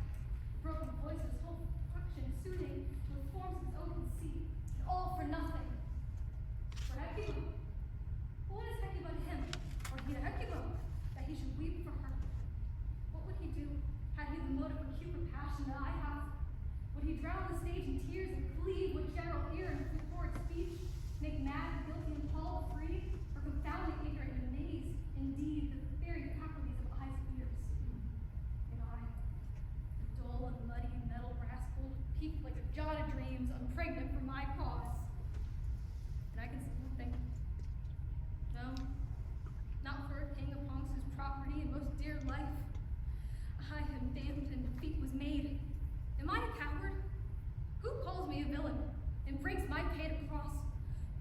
broken voices, whole function soothing, with forms of his own conceit, and all for nothing. For Hecuba. What is Hecuba to him, or he to Hecuba, that he should weep for her? What would he do had he the motive for Cupid passion that I have? Would he drown the stage in tears and cleave with general ear and forward speech, make mad the guilty and appall the free, or confound the ignorant and amaze, indeed, the very faculties of eyes and ears? And I, the dull and muddy metal rascal, peaked like a god of dreams, unpregnant for my cause. And I can say nothing. No, not for a king amongst his property and most dear life. I am damned and defeat was made. Am I a coward? Who calls me a villain and breaks my painted cross,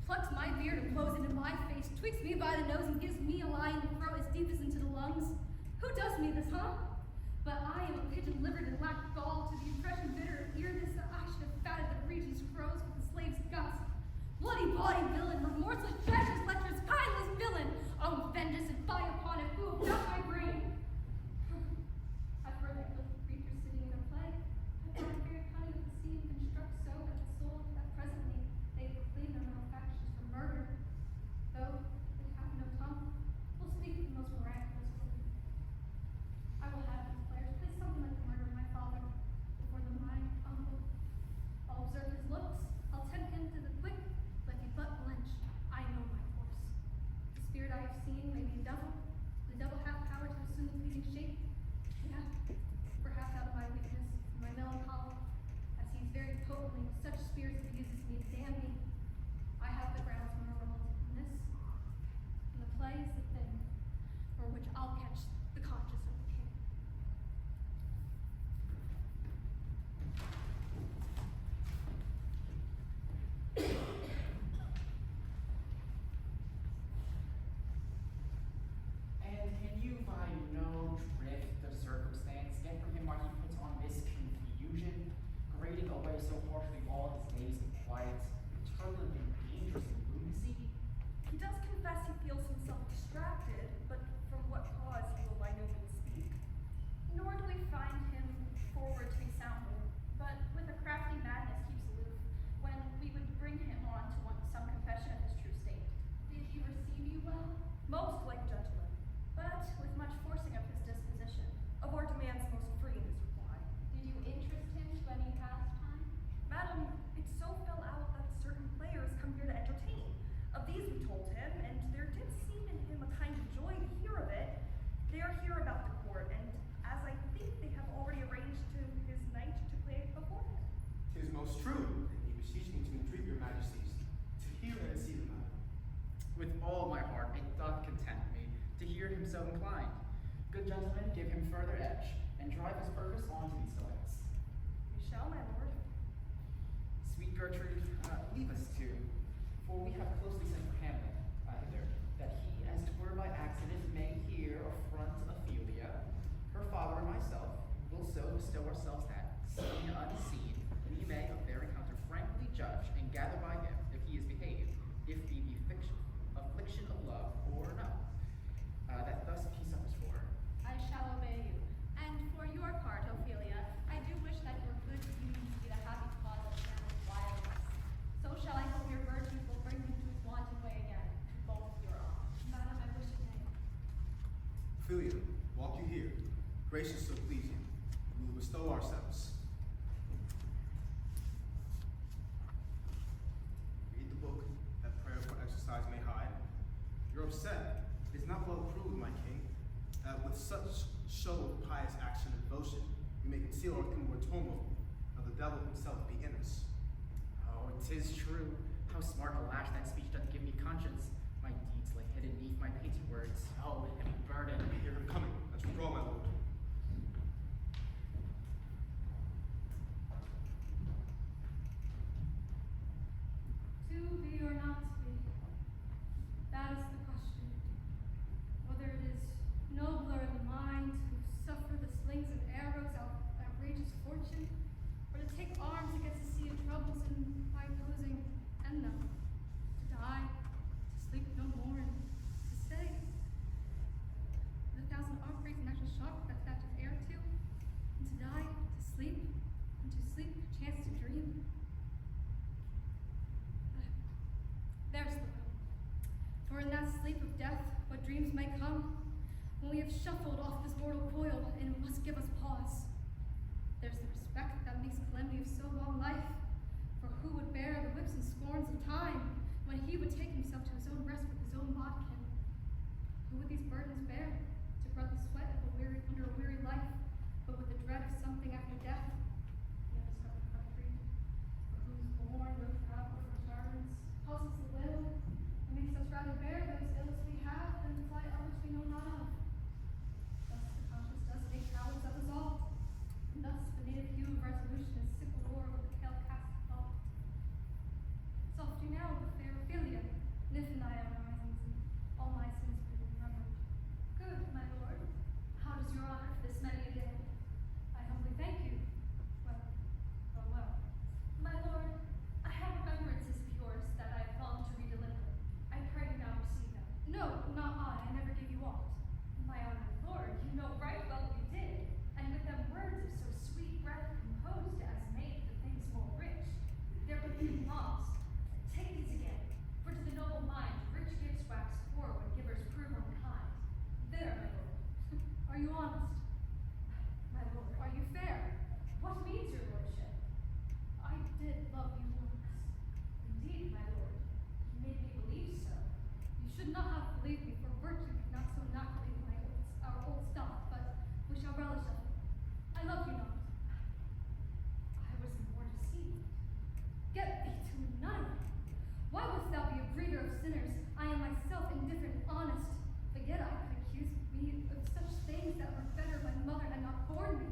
plucks my beard and blows into my face, tweaks me by the nose and gives me a lie in the throat as deep as into the lungs? Who does me this, huh? But I am a pigeon-livered and lack gall to the impression bitter and earnest that I should have fatted the region's crows with the slave's guts. Bloody body villain, remorseless, treacherous, lecherous, kindless villain! Oh, vengeance and fire upon it, who have got my brain! I've heard that guilty creature sitting in a play. I've heard the very cunning of the sea been struck so that the soul that presently they proclaim their malefactions for murder. Though they have no tongue, will speak the most miraculous word. I will have these players play something like the murder of my father before the mine uncle. I'll observe his looks. I'll tempt him to the quick, but if he but blench, I know my course. The spirit I have seen may be a devil. The devil hath power to assume a fleeting shape. Yeah, perhaps out of my weakness, my melancholy, as he's very potently with such spirits abuses me, damn me. I have the grounds for my relative in this, and the play is the thing for which I'll catch the conscience of the king. And can you, by no drift of circumstance, get from him why he puts on this confusion, grading away so harshly all his days of quiet, turbulent and dangerous and lunacy? He does confess he feels himself distressed. With all my heart it doth content me to hear him so inclined. Good gentlemen, give him further edge, and drive his purpose on to these delights. We shall, my lord. Sweet Gertrude, leave us too, for we have closely sent for Hamlet, hither, that he, as 'twere by accident, may here affront Ophelia. Her father and myself will so bestow ourselves that, seen unseen, we may of their encounter frankly judge and gather by him if he is behaved, if be affliction of love or no. That thus peace suffers for. I shall obey you. And for your part, Ophelia, I do wish that your good union be the happy cause of Hamlet's wildness. So shall I hope your virtues will bring him to his wonted way again, to both your honor. Madam, I wish it may. Ophelia, walk you here. Gracious so pleasing. We will bestow ourselves. Read the book, that prayer for exercise may hide. You're upset. It is not well proved, my king, that with such show of pious action and devotion, we may conceal our inward turmoil, of the devil himself be in us. Oh, 'tis true. How smart a lash that speech doth give me conscience. My deeds lay hidden neath my painted words. Oh, heavy burden. Hear him coming. Let's withdraw, my lord. To be or not to be? That is the question. Whether it is nobler in the mind to suffer the slings and arrows of outrageous fortune, or to take arms against a sea of troubles and by opposing end them, to die, to sleep no more, and to stay. With 1,000 outbreaks and actual shock that to err to, and to die, to sleep, and to sleep, chance to dream. There's the will. For in that sleep of death, what dreams may come, when we have shuffled off this mortal coil, and it must give us pause. There's the respect that makes calamity of so long life, for who would bear the whips and scorns of time, when he would take himself to his own rest with his own bodkin? Who would these burdens bear, to grunt the sweat of under a weary life, but with the dread of something after death? The undiscovered country, for whose born no traveler returns, pulses the will, and makes us rather bear those ills we have than to fly others we know not of. Thus the conscience does make cowards of us all, and thus the native hue of resolution is sickle o'er with the pale cast of thought. Soft you now, the fair Ophelia, and if in thy own risings, and all my sins be remembered. Good, my lord. How does your honor for this many a day? I humbly thank you. Well, oh well. My lord, I have remembrances of yours that I have longed to redeliver. I pray you now receive them. No, not I never gave you aught. My honored lord, you know right well you did, and with them words of so sweet breath composed as made the things more rich. There would be lost. Take these again, for to the noble mind rich gifts wax poor when givers prove unkind. There, my lord. Are you honest? My lord, Are you fair? what means your lordship? I did love you once. Indeed, my lord, you made me believe so. You should not have believed me, for virtue could not so inoculate our old stock, but we shall relish of it. I love you not. I was more deceived. Get thee to a nunnery. Why wouldst thou be a breeder of sinners? I am myself indifferent and honest, but yet I could accuse me of such things that were better my mother had not borne me.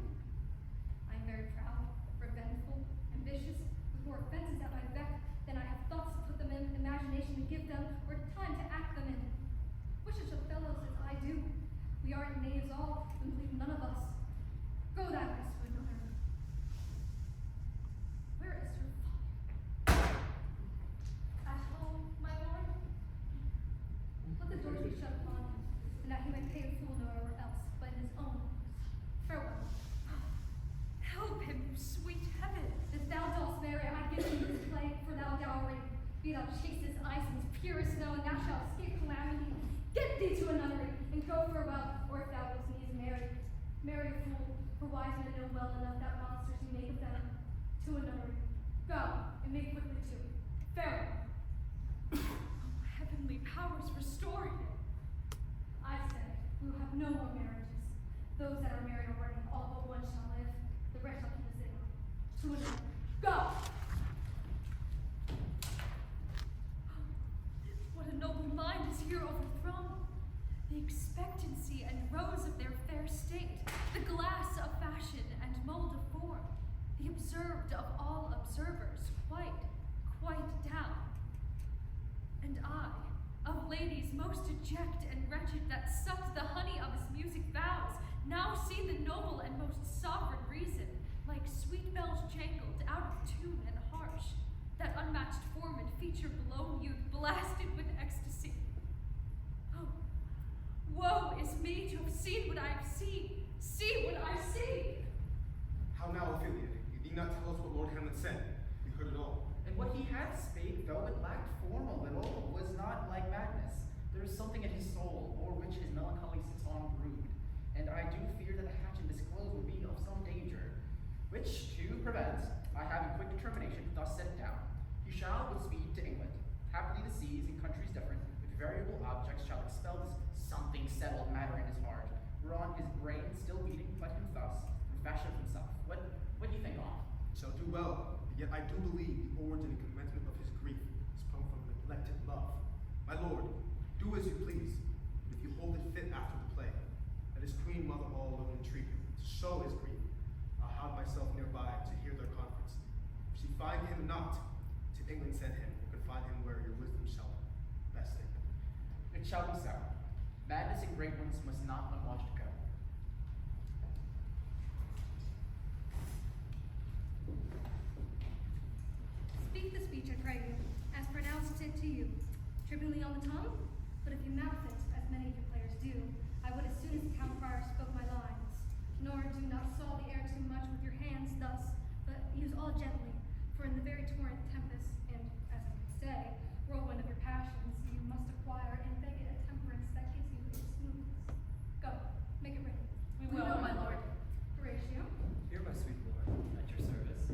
I am very proud, revengeful, ambitious, with more offenses at my beck than I have thoughts to put them in, imagination to give them, or time to act them in. Wish such a fellows as I do. We aren't knaves all, and believe none of us. Go that way, sweet nunnery. Where is your father? At home, my lord? Let the doors be shut upon him, and that he may pay a fool nowhere else, but in his own house. Farewell. Help him, you sweet heaven. If thou dost marry, I give thee this plague for thou dowry. Be thou chaste as ice and pure as snow, and thou shalt escape calamity. Get thee to a nunnery, and go farewell, or if thou wilt needs marry a fool, for wise men know well enough that monsters you make of them. To a nunnery. Go, and make quickly too. Farewell. Oh, heavenly powers, restore him. I say, we will have no more marriages. Those that are married already, all but one shall live. The rest shall keep as they are. To a nunnery. Go! What a noble mind most deject and wretched that sucked the honey of his music vows, now see the noble and most sovereign reason, like sweet bells jangled out of tune and harsh, that unmatched form and feature blown youth blasted with ecstasy. Oh, woe is me to have seen what I have seen, see what I see. How now, Ophelia? You need not tell us what Lord Hamlet said. We heard it all. And what he had spake, though it lacked form a little, was not like madness. There is something in his soul, o'er which his melancholy sits on brood. And I do fear that the hatchet disclosed will be of some danger, which to prevent, I have in quick determination thus set it down. He shall with speed to England. Happily the seas and countries different, with variable objects shall expel this something settled matter in his heart, whereon his brain still beating, but him thus, and fashion of himself. What do you think on? Shall do well, yet I do believe the origin and commencement of his grief sprung from neglected love. My lord, do as you please. If you hold it fit after the play, let his queen mother all alone entreat him to show his grief. I'll hide myself nearby to hear their conference. If she find him not, to England send him, or confine him where your wisdom shall best aid. It shall be so. Madness and great ones must not unwatched go. Speak the speech, I pray you, as pronounced it to you. Tributely on the tongue, but if you mouth it, as many of your players do, I would as soon as the town crier spoke my lines. Nor do not saw the air too much with your hands thus, but use all gently, for in the very torrent tempest, and, as I would say, whirlwind of your passions, you must acquire and beg it a temperance that gives you its smoothness. Go, make it ready. We will, my lord. Horatio, Here, my sweet lord, at your service.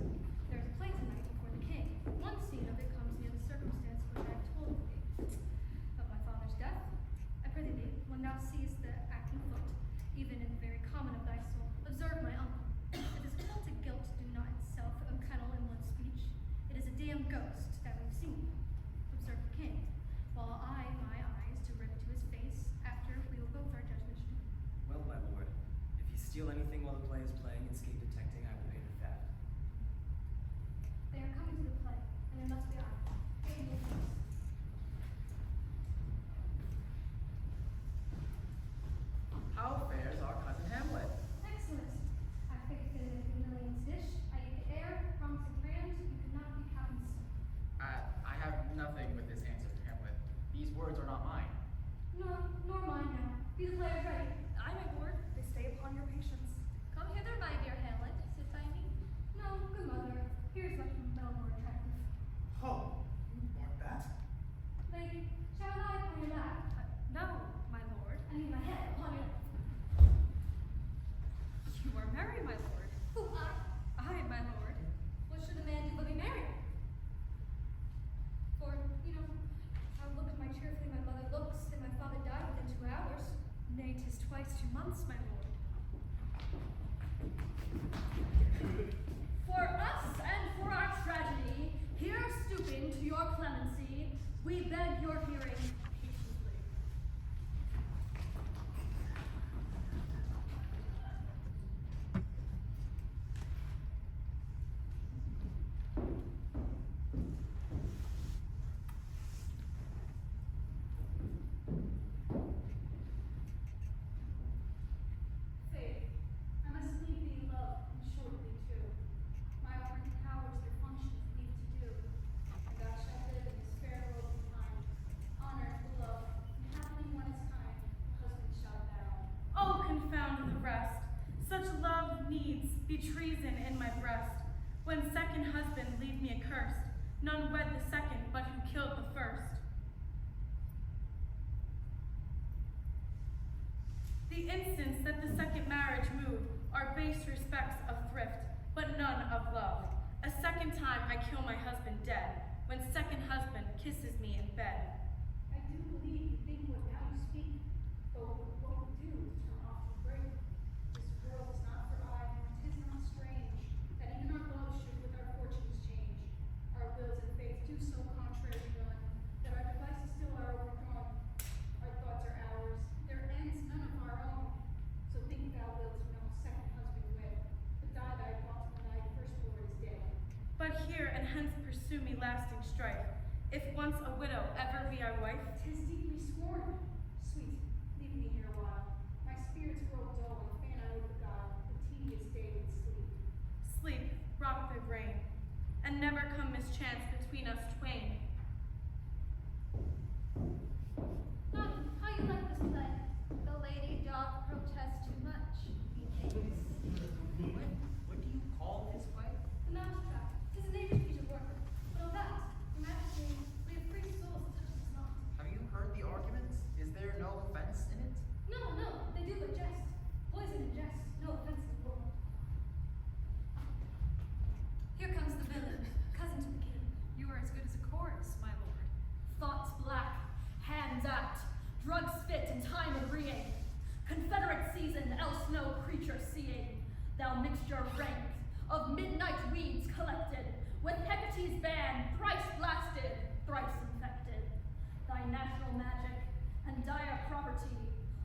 there is a play tonight before the king. One scene of it comes near the circumstance which I have told thee. Of my father's death, I prithee thee, when thou seest the act in foot, even in the very common of thy soul, observe my uncle. It is called to guilt do not itself unkennel in one's speech. It is a damned ghost that we've seen. Observe the king, while I my eyes to rivet to his face, after we will both our judgments do. Well, my lord, if you steal anything while the play is playing and escape detecting, I will pay the fat. They are coming to the play, and there must be I. Pay me attention. How fares our cousin Hamlet? Excellent. I fixed it in a million's dish. I ate the air, promising grand, you could not be happy so. I have nothing with this answer, Hamlet. These words are not mine. Nor mine now. Be the players ready. I, my lord, they stay upon your patience. Come hither, my dear Hamlet, sit by me. No, good mother. Here's what can bell more attractive. Ho! You want that? Lady, shall I lie upon your lap? No, my lord. I need my head upon your lap. You are merry, my lord. Who, I? I, my lord. What should a man do but be married? For, how look my cheerfully my mother looks, and my father died within 2 hours. Nay, 'tis twice 2 months, my lord. For us and for our tragedy, here stooping to your clemency, we beg your hearing patiently. Faith, I must leave thee, love, and shortly too. My operating powers their functions leave to do, and thou shalt live in this fair world behind. Honor, love, and happily one is kind, the husband shalt thou. Oh, confound the rest! Such love needs be treason in my breast. When second husband leave me accursed, none wed the second but who killed the first. The instance that the second marriage move are base respects of thrift, but none of love. A second time I kill my husband dead, when second husband kisses me in bed. I do believe you think what now you speak, but what we do is turn off the break. This world is not for I, nor 'tis not strange, that even our love should with our fortunes change. Our wills and faith do so contrary run, that our devices still are overcome. Our thoughts are ours, their ends none of our own. So think thou wilt no second husband wed, but die thy thoughts when thy first lord is dead. But hear and hence pursue me lasting strife. If once a widow ever be our wife, 'Tis deeply scorned. Sweet, leave me here a while. My spirits grow dull, and fan I would beguile the tedious day with sleep. sleep, rock their brain, and never come mischance between us twain. Naughty, how you like this play? The lady doth protest too much, methinks. What do you call this play? The mousetrap. 'Tis a native piece of work. But of that, your majesty, we have free souls such as us not. Have you heard the arguments? Is there no offense in it? No, no, they do but jest. Poison and jest, no offense to the Lord. Here comes the villain, cousin to the king. You are as good as a chorus, my lord. Thoughts black, hands act, drugs fit in time agreeing, confederate season, else no creature seeing, thou mixture rank of midnight weeds collected, with Hecate's ban, thrice blasted, thrice infected, thy natural magic and dire property,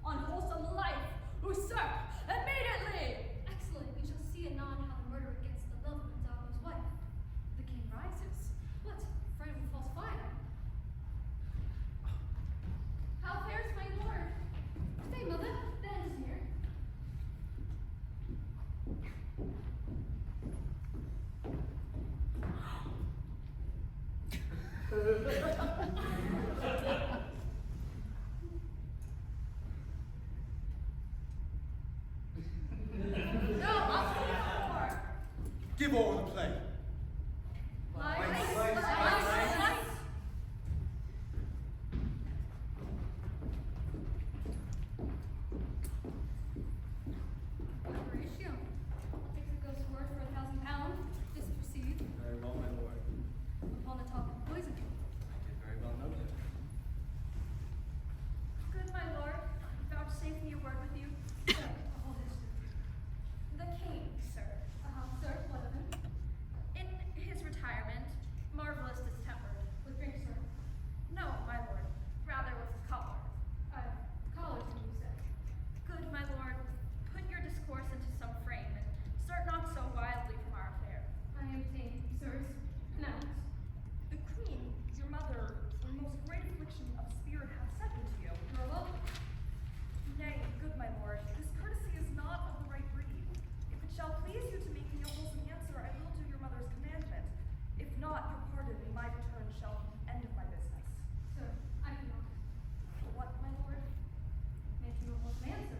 on wholesome life usurp immediately! Excellent, we shall see anon how the murderer gets the love of Gonzalo's wife. The king rises. What? Afraid of a false fire? How fares my lord? Stay, mother, the end is near. No, up to the floor! Give over the play. Lights. Horatio, takes a ghost's word for £1,000. Just proceed. Very well, my lord. Upon the topic of poison. I did very well note it. Good my lord, vouchsafe me a word with you. Sir, a whole history. The king, sir. Sir, what of him? In his retirement, marvelous distempered. With drink, sir. No, my lord, rather with his collar. Collars, you say. Good my lord, put your discourse into some frame, and start not so wildly from our affair. I am tame, sirs. Pronounce. The queen, your mother, in most great affliction of spirit hath sent me to you. Your welcome. Nay, good my lord, this courtesy is not of the right breed. If it shall please you to make me a wholesome answer, I will do your mother's commandment. If not, your pardon in my return shall be the end of my business. Sir, I cannot. What, my lord? Make you a wholesome answer.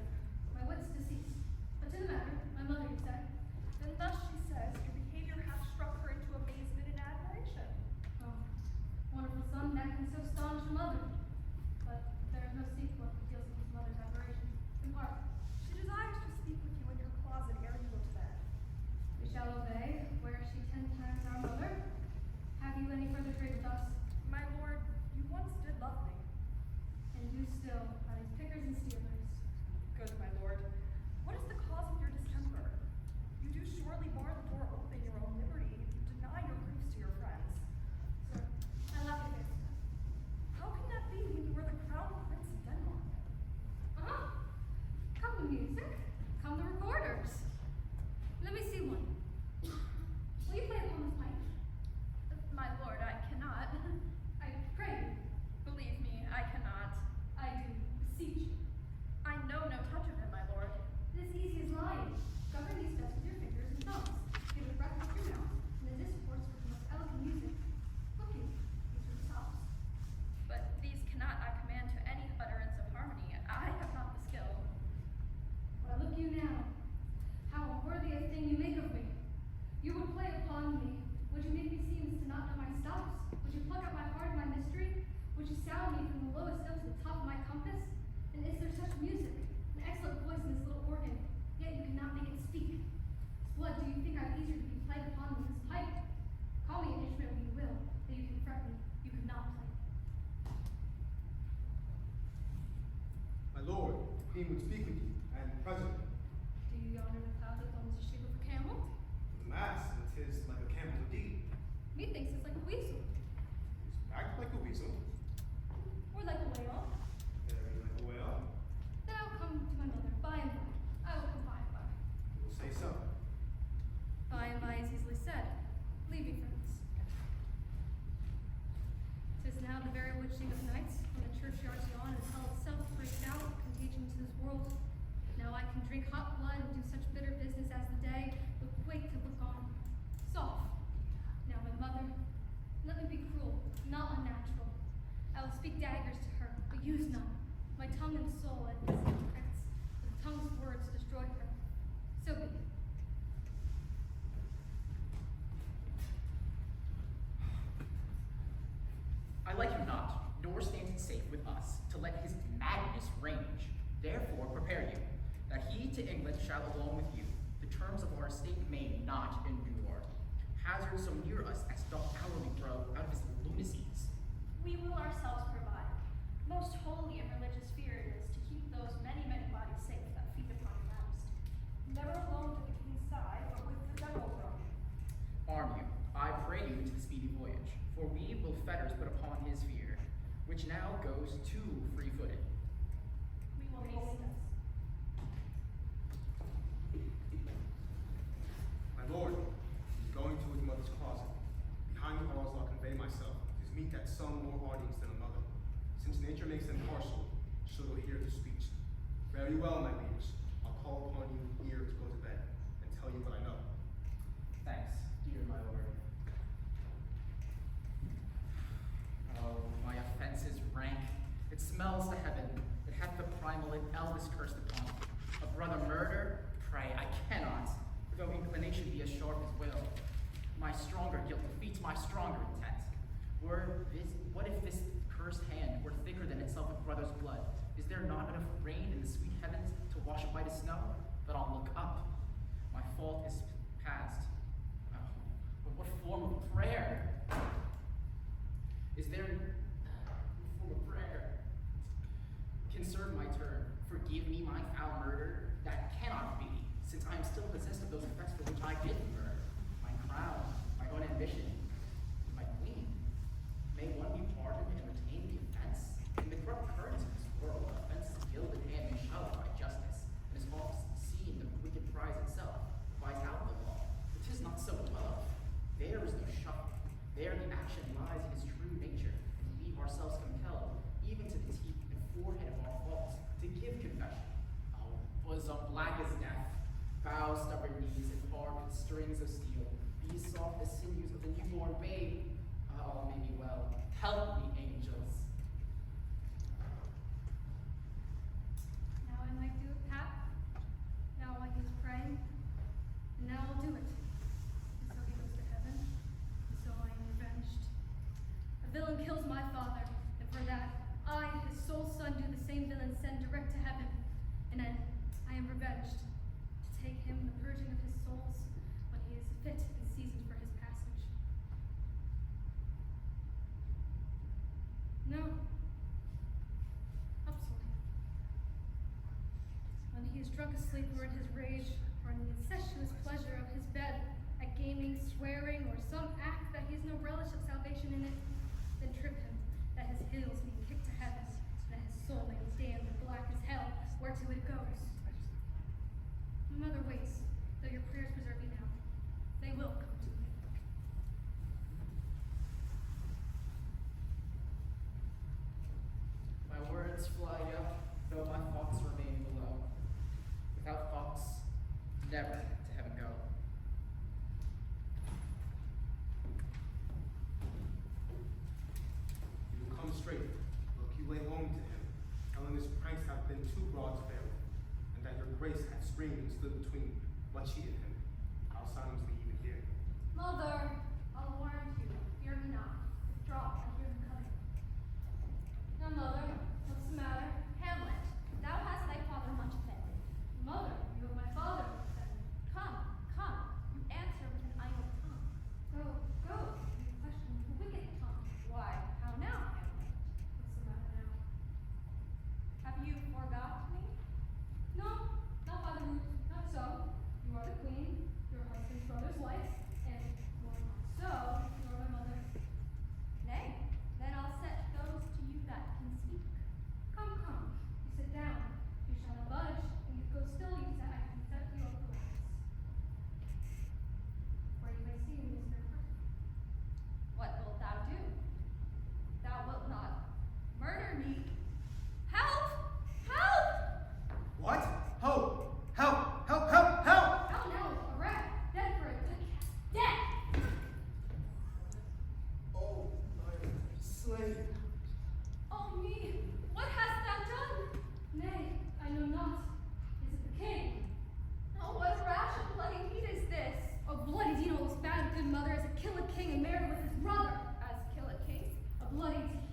My wit's deceased. But to the matter, my mother, you say? Then thus she says, your behavior hath struck her into amazement and admiration. Oh, wonderful son that can so astonish a mother. But there is no sequel that deals with his mother's admiration. Impart. She desires to speak with you in her closet ere you go to bed. We shall obey, where she 10 times our mother. Have you any further trade with us? My lord, you once did love me. And do still, by these pickers and stealers. Good, my lord. What is the cause of your distemper? You do surely bar the door open your own liberty if you deny your griefs to your friends. Sir, I love your face. How can that be when you were the crown prince of Denmark? Come the music, come the recorders. Let me see one. Will you play upon this mic? My lord, I cannot. I pray you. Believe me, I cannot. I do beseech you. I know no touch of him, my lord. It is easy as lying. Govern these steps with your fingers and thumbs. Give it breath with your mouth, and the discourse with the most elegant music. Look you, these are the stops. But these cannot I command to any utterance of harmony. I have not the skill. But look you now. How unworthy a thing you make of me. You would play upon me. Would you make me seem as to not know my stops? Would you pluck out my heart and my mystery? Would you sound me from the lowest note to the top of my compass? And is there such music, an excellent voice in this little organ, yet you cannot make it speak? Blood, do you think I'm easier to be played upon than this pipe? Call me an instrument when you will, that you can fret me, you could not play. My lord, the queen would speak with you, and presently. Do you yonder the cloud that owns the shape of a camel? The mass, and 'tis like a camel indeed. Methinks it's like a weasel, It's act like a weasel, or like a whale. very like a whale. Then I'll come to my mother by and by. I will come by and by. You will say so. By and by is easily said. Leave me, friends. bewitching of nights, when the churchyards yawn and hell itself breaks out, contagion to this world. Now I can drink hot blood and do such bitter business as the day, but quake to look on. Soft. Now my mother, let me be cruel, not unnatural. I will speak daggers to her, but use none. My tongue and soul at this prance, but the tongue's words destroy her. So be it. I like him not, nor stands it safe with us to let his madness range. Therefore prepare you, that he to England shall along with you. The terms of our estate may not endure. Hazard so near us as doth hourly grow out of his lunacies. We will ourselves provide. Most holy and religious fear it is to keep those many, many bodies safe that feed upon your majesty. Never alone to the king's side, but with the devil thrown. Arm you, I pray you, to the speedy voyage, for we will fetters put upon his fear, which now goes too free-footed. We will hasten this. My lord is going to his mother's closet. Behind the halls I'll convey myself. Tis meet that some more audience than a mother. Since nature makes them partial, should hear the speech. Very well, my liege. I'll call upon you here to go to bed and tell you what I know. Thanks, dear my lord. Oh, my offense is rank. It smells to heaven. It hath the primal and eldest cursed upon. A brother murder? Pray, I cannot, though inclination be as sharp as will. My stronger guilt defeats my stronger intent. What if this cursed hand were thicker than itself with brother's blood? Is there not enough rain in the sweet heavens to wash it white as snow? But I'll look up. My fault is past. Oh, but what form of prayer? Is there a form of prayer? Conserve my turn. Forgive me my foul murder. That cannot be, since I am still possessed of those effects for which I did murder. My crown, my own ambition, my queen. May one be pardoned and retain the offense? In the corrupt currents of this world, offense is gilded hand may show by justice, and is oft seen the wicked prize itself, buys out the law. But 'tis not so above. There is no shuffle. There the action lies in its true nature, and we ourselves compelled, even to the teeth and forehead of our faults, to give confession. Oh, bosom black as death, bow stubborn knees and hard with strings of steel, be soft as sinews of the newborn babe. All may be well. Help me, angels. Now I might do it, Pat. Now while he was praying, and now I'll do it. And so he goes to heaven, and so I am revenged. A villain kills my father, and for that, I, his sole son, do the same villain send direct to heaven. And then I am revenged, to take him the purging of his souls, when he is fit and seasoned for his passage. No. Upswing. When he is drunk asleep or in his rage, or in the incestuous pleasure of his bed, at gaming, swearing, or some act that he has no relish of salvation in it, then trip him, that his heels may be kicked to heaven, and that his soul may be damned and black as hell, whereto it goes. My mother waits, though your prayers preserve you now. They will come to me. My words fly up, though my thoughts remain below. Without thoughts, never to heaven go. You will come straight. Look, you lay home to him, telling his pranks have been too broad to bear with, and that your grace hath screamed and stood between what cheated him. How silently even hear. Mother, I'll warn you. Fear me not. Withdraw, I hear them coming. Now, mother, what's the matter? Hamlet, thou hast thy father much offended. Mother, you have my father offended. Come, come, you answer with an idle tongue. Go, go, you question with a wicked tongue. Why, how now, Hamlet? What's the matter now? Have you forgot me? No, not by the root, not so. You are the queen, your husband's brother's wife, and more not. slave. Oh me, what hast thou done? Nay, I know not. Is it the king? Oh, what rash of bloody heat is this? A bloody deed almost bad, good mother, as a kill a king and married with his brother. As kill a king? A bloody deed.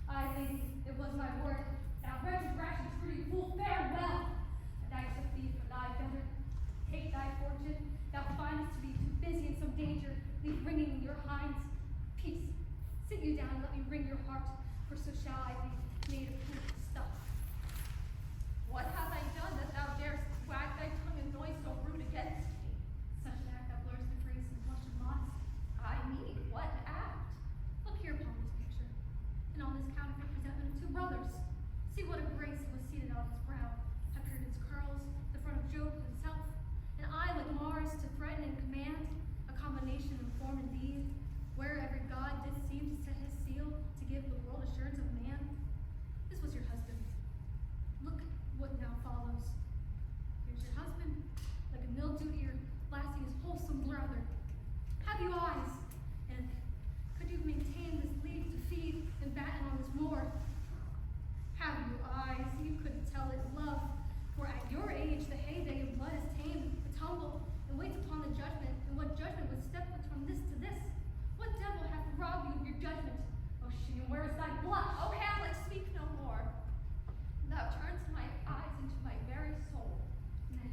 Aye, lady, it was my word. Thou wretched, rash, and true fool, farewell. And I took thee for thy better. Take thy fortune. Thou findest to be too busy in some danger. Leave ringing your hinds. Peace. Sit you down and let me wring your heart, for so shall I be made of pure stuff. What have I done that thou darest wag thy tongue and noise so rude against me? Such an act that blurs the grace and blush of modesty. I mean, what act? Look here upon this picture, and on this counterfeit presentment of two brothers. See what a grace was seated on his brow, appeared its curls, the front of Jove himself, an eye like Mars to threaten and command, a combination in form and deed, where every god did seem to set his seal to give the world assurance of man. This was your husband. Look what now follows. Here's your husband, like a mildewed ear, blasting his wholesome brother. Have you eyes? And could you maintain this league to feed and batten on this moor? Have you eyes? You couldn't tell it love. For at your age, the heyday of blood is tamed, the tumble, and waits upon the judgment. And what judgment would step from this to this? What devil hath robbed you of your judgment? Oh, shame, where is thy blush? Oh, Hamlet, speak no more. Thou turnest my eyes into my very soul. Nay,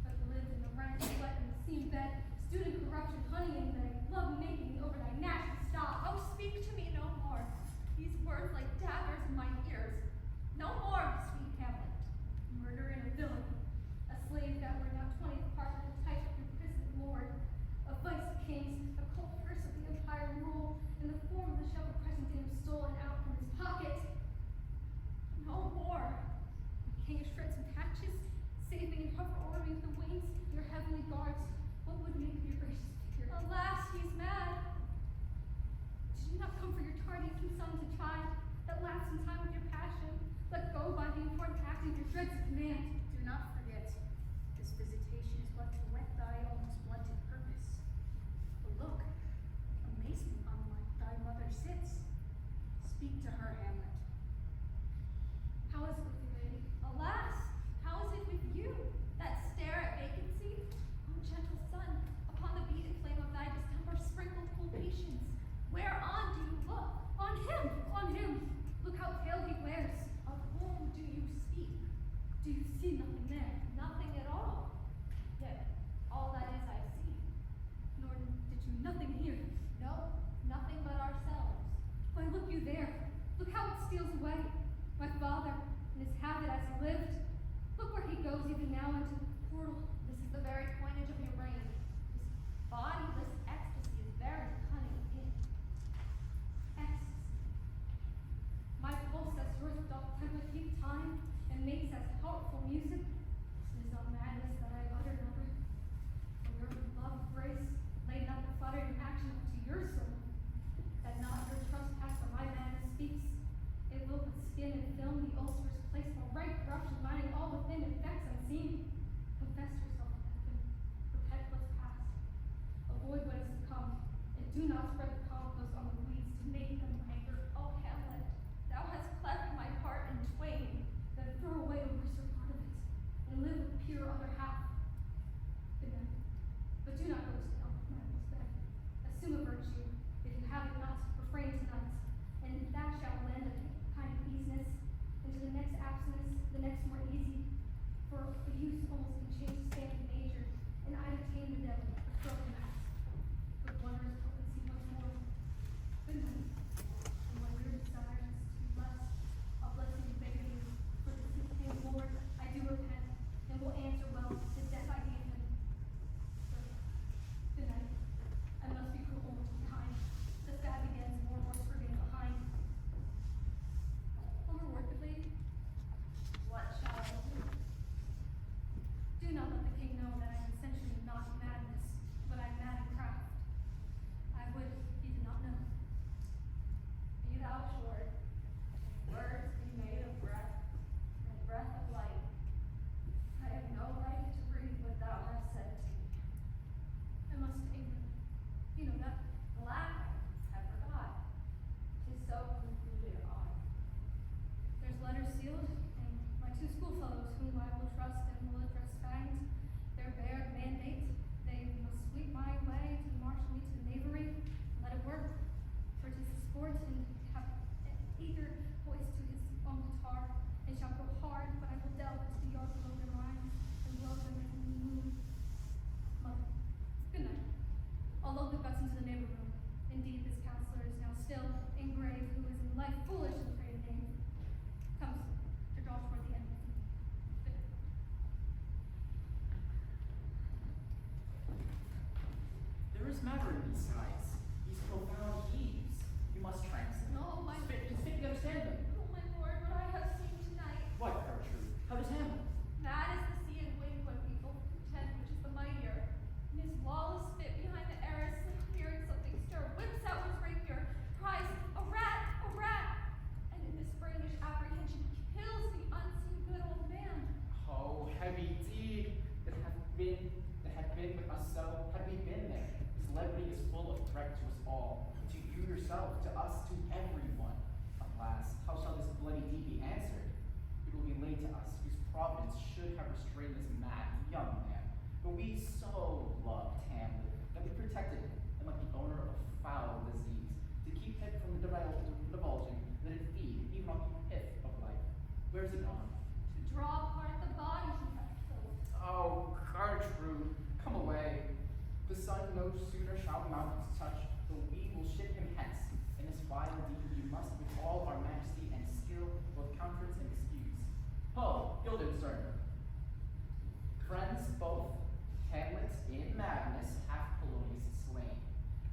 but lived in the rank sweat and the seam bed, student corruption, honeying thy love making over thy gnashing stock. Oh, speak to me no more. These words like daggers in my ears. No more, sweet Hamlet. Murder and a villain, a slave that were not 20th part of the type of your prison lord, a vice of kings, a cold curse of the empire rule, in the form of the shepherd present in him stolen out from his pocket. No more. The king of shreds and patches, saving and hover o'er me with the wings of your heavenly guards. What would make your gracious figure? Alas, he's mad. Did you not come for your tardy from son to child, that lapse in time with your passion, let go by the important act of your dreads of command? Do not forget, this visitation is but to whet thy almost blunted purpose. But look, amazement on thy mother sits. Speak to her, Hamlet. How is it with you, lady? Alas, how is it with you, that stare at vacancy? Oh, gentle sun, upon the beaten flame of thy distemper sprinkled cool patience, whereon do you look? On him! On him! Look how pale he wears. Of whom do you speak? Do you see nothing there? Nothing at all. Yet, all that is I see. Nor did you nothing hear. No, nothing but ourselves. Why, look you there. Look how it steals away. My father, in his habit as he lived. Look where he goes even now into the portal. This is the very coinage of your brain. This bodiless ecstasy is very cunning in. Ecstasy. My pulse as yours doth temper keep time, and makes as heartful music. It is not madness that I utter, mother. For your love grace laid not the fluttering action up to your soul, that not your trespass or my madness speaks. It will with skin and film the ulcers place while right corruption mining all within infects unseen. Confess yourself to heaven, repent what's past, avoid what is to come, and do not spread the compost on the weeds to make them rancor. Oh, Hamlet, thou hast cleft my heart in twain. Then throw away the worser part of it, and live with the pure other half. Good night. But do not go to the Monmouth bed. Assume a virtue, if you have it not, refrain tonight, and that shall lend a kind of easiness into the next abstinence, the next more easy. For the youth almost can change the state of nature, and I detain the devil, the broken mass, with wondrous potency once more. Good night. And when your desire is to be blessed, a blessing bigger you. For the same Lord, I do repent, and will answer well the death I gave him. Good night. I must be cruel to be kind. The sad begins, more worse remain behind. Overwork the lady. What shall I do? Do my foolish and pretty name, comes to draw toward the end of the fit. There is matter in these sighs, these profound heaves. You must translate. No, my- It's fit to understand them. Oh, my lord, what I have seen tonight. What, Gertrude? How does Hamlet? Mad is the sea and wind when people contend which is the mightier. In his lawless fit behind the arras, hearing something stir, whips out his rapier, cries, a rat, and in this brainish apprehension kills the unseen good old man. Oh, heavy deed that hath been with us so, had we been there. His levity is full of threat to us all, to you yourself, to us, to everyone. Alas, how shall this bloody deed be answered? It will be laid to us, whose providence should have restrained this mad young man. But we so loved Hamlet that we protected him, and like the owner of a foul disease, to keep him from divulging, let it feed even on the pith of life. Where's he gone? To draw apart the body he hath killed. Oh, Gertrude, come away. The sun no sooner shall mountains touch, but we will ship him hence. In this vile deed we must, with all our majesty and skill, both countenance and excuse. Ho, Guildenstern. Friends both, Hamlet in madness hath Polonius slain,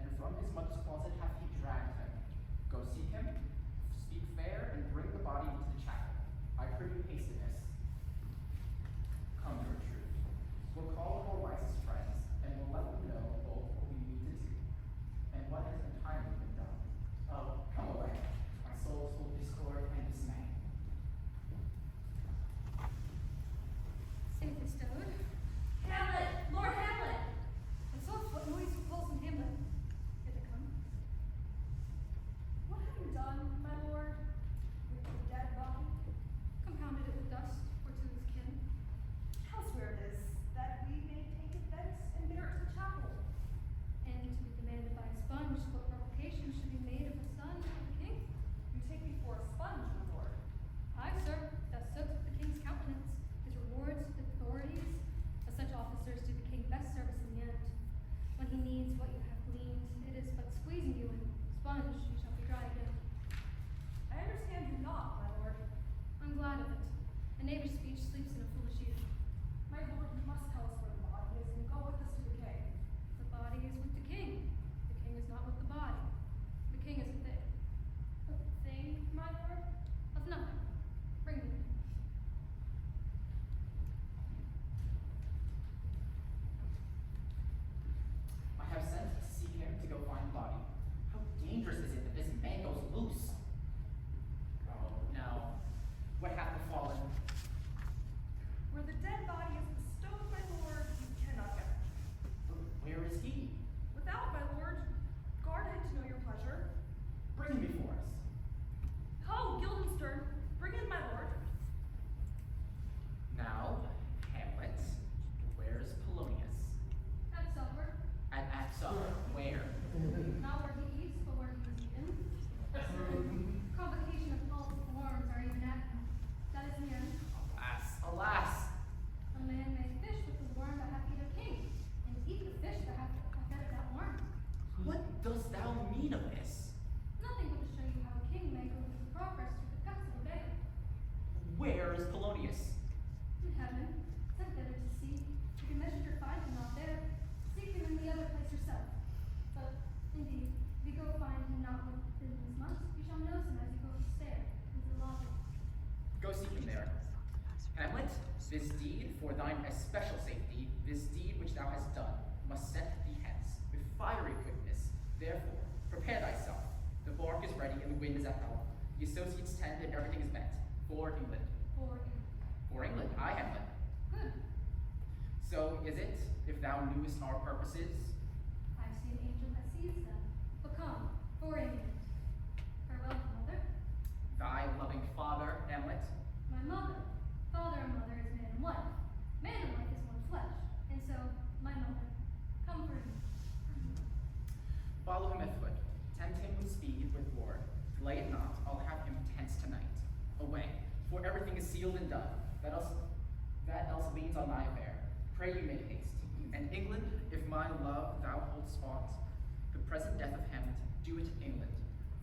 and from his mother's closet hath he dragged him. Go seek him, speak fair, and bring the body into the chapel. I pray you hasten this. Come, Gertrude. We'll call our wisest friends, and we'll let them know both what we need to do, and what has entirely been done. Oh, come away, my soul's full of discord and dismay. Safe bestowed. Hamlet! Lord Hamlet! And so what noise repulsed in Hamlet? Did it come? What have you done, my lord, with the dead body? Compounded it with dust, or to his kin. Elsewhere it is, that we may take it thence and bear it to the chapel. And to be demanded by a sponge, what provocation should be made of the son of the king? You take me for a sponge, my lord. Aye, sir, thou soaked the king's countenance, his rewards, his authorities. As such officers do the king best service in the end. When he needs what you have gleaned, it is but squeezing you, and sponge, you shall be dry again. I understand you not, my lord. I'm glad of it. A knavish speech sleeps in a foolish ear. My lord, you must tell us where the body is and go with us to the king. The body is with the king. The king is not with the body. The king is a thing. A thing, my lord? Of nothing. Bring me. I have sent to seek him to go find the body. How dangerous is it that this man goes loose? Oh, now, what hath befallen? Where the dead body is bestowed, my lord, you cannot get. Where is he? Without, my lord, guard him to know your pleasure. Bring him before us. Ho, Guildenstern, bring in, my lord. Now, Hamlet, where's Polonius? At supper. At supper, where? Not where he eats, but where he is eaten. Convocation of all forms are even at him. That is the end. Alas, alas! A man may fish with the worm that hath eat a king, and eat the fish that hath fed that worm. What dost thou mean of this? Nothing but to show you how a king may go through progress through the guts of a beggar. Where is Polonius? In heaven, sent thither to see. You can measure your find him not there. Seek him in the other place yourself. But, indeed, if you go find him not within these months, you shall notice him as you go to stare into the lobby. Go seek him there. Hamlet, this deed for thine especial safety, this deed which thou hast done, must set thee hence with fiery quickness. Therefore, prepare thyself. The bark is ready and the wind is at helm. The associates tend and everything is bent. For England. For England, I, Hamlet. Good. So is it, if thou knewest our purposes? I see an angel that sees them. But come, for England. Farewell, mother. Thy loving father, Hamlet. My mother. Father and mother is man and wife. Man and wife is one flesh. And so, my mother. Come for me. Follow him at foot. Tempt him with speed, with war. Delay it not, I'll have him tense tonight. Away, for everything is sealed and done. That else leans on thy affair. Pray you make haste. And England, if my love thou holdst aught, the present death of Hamlet, do it England.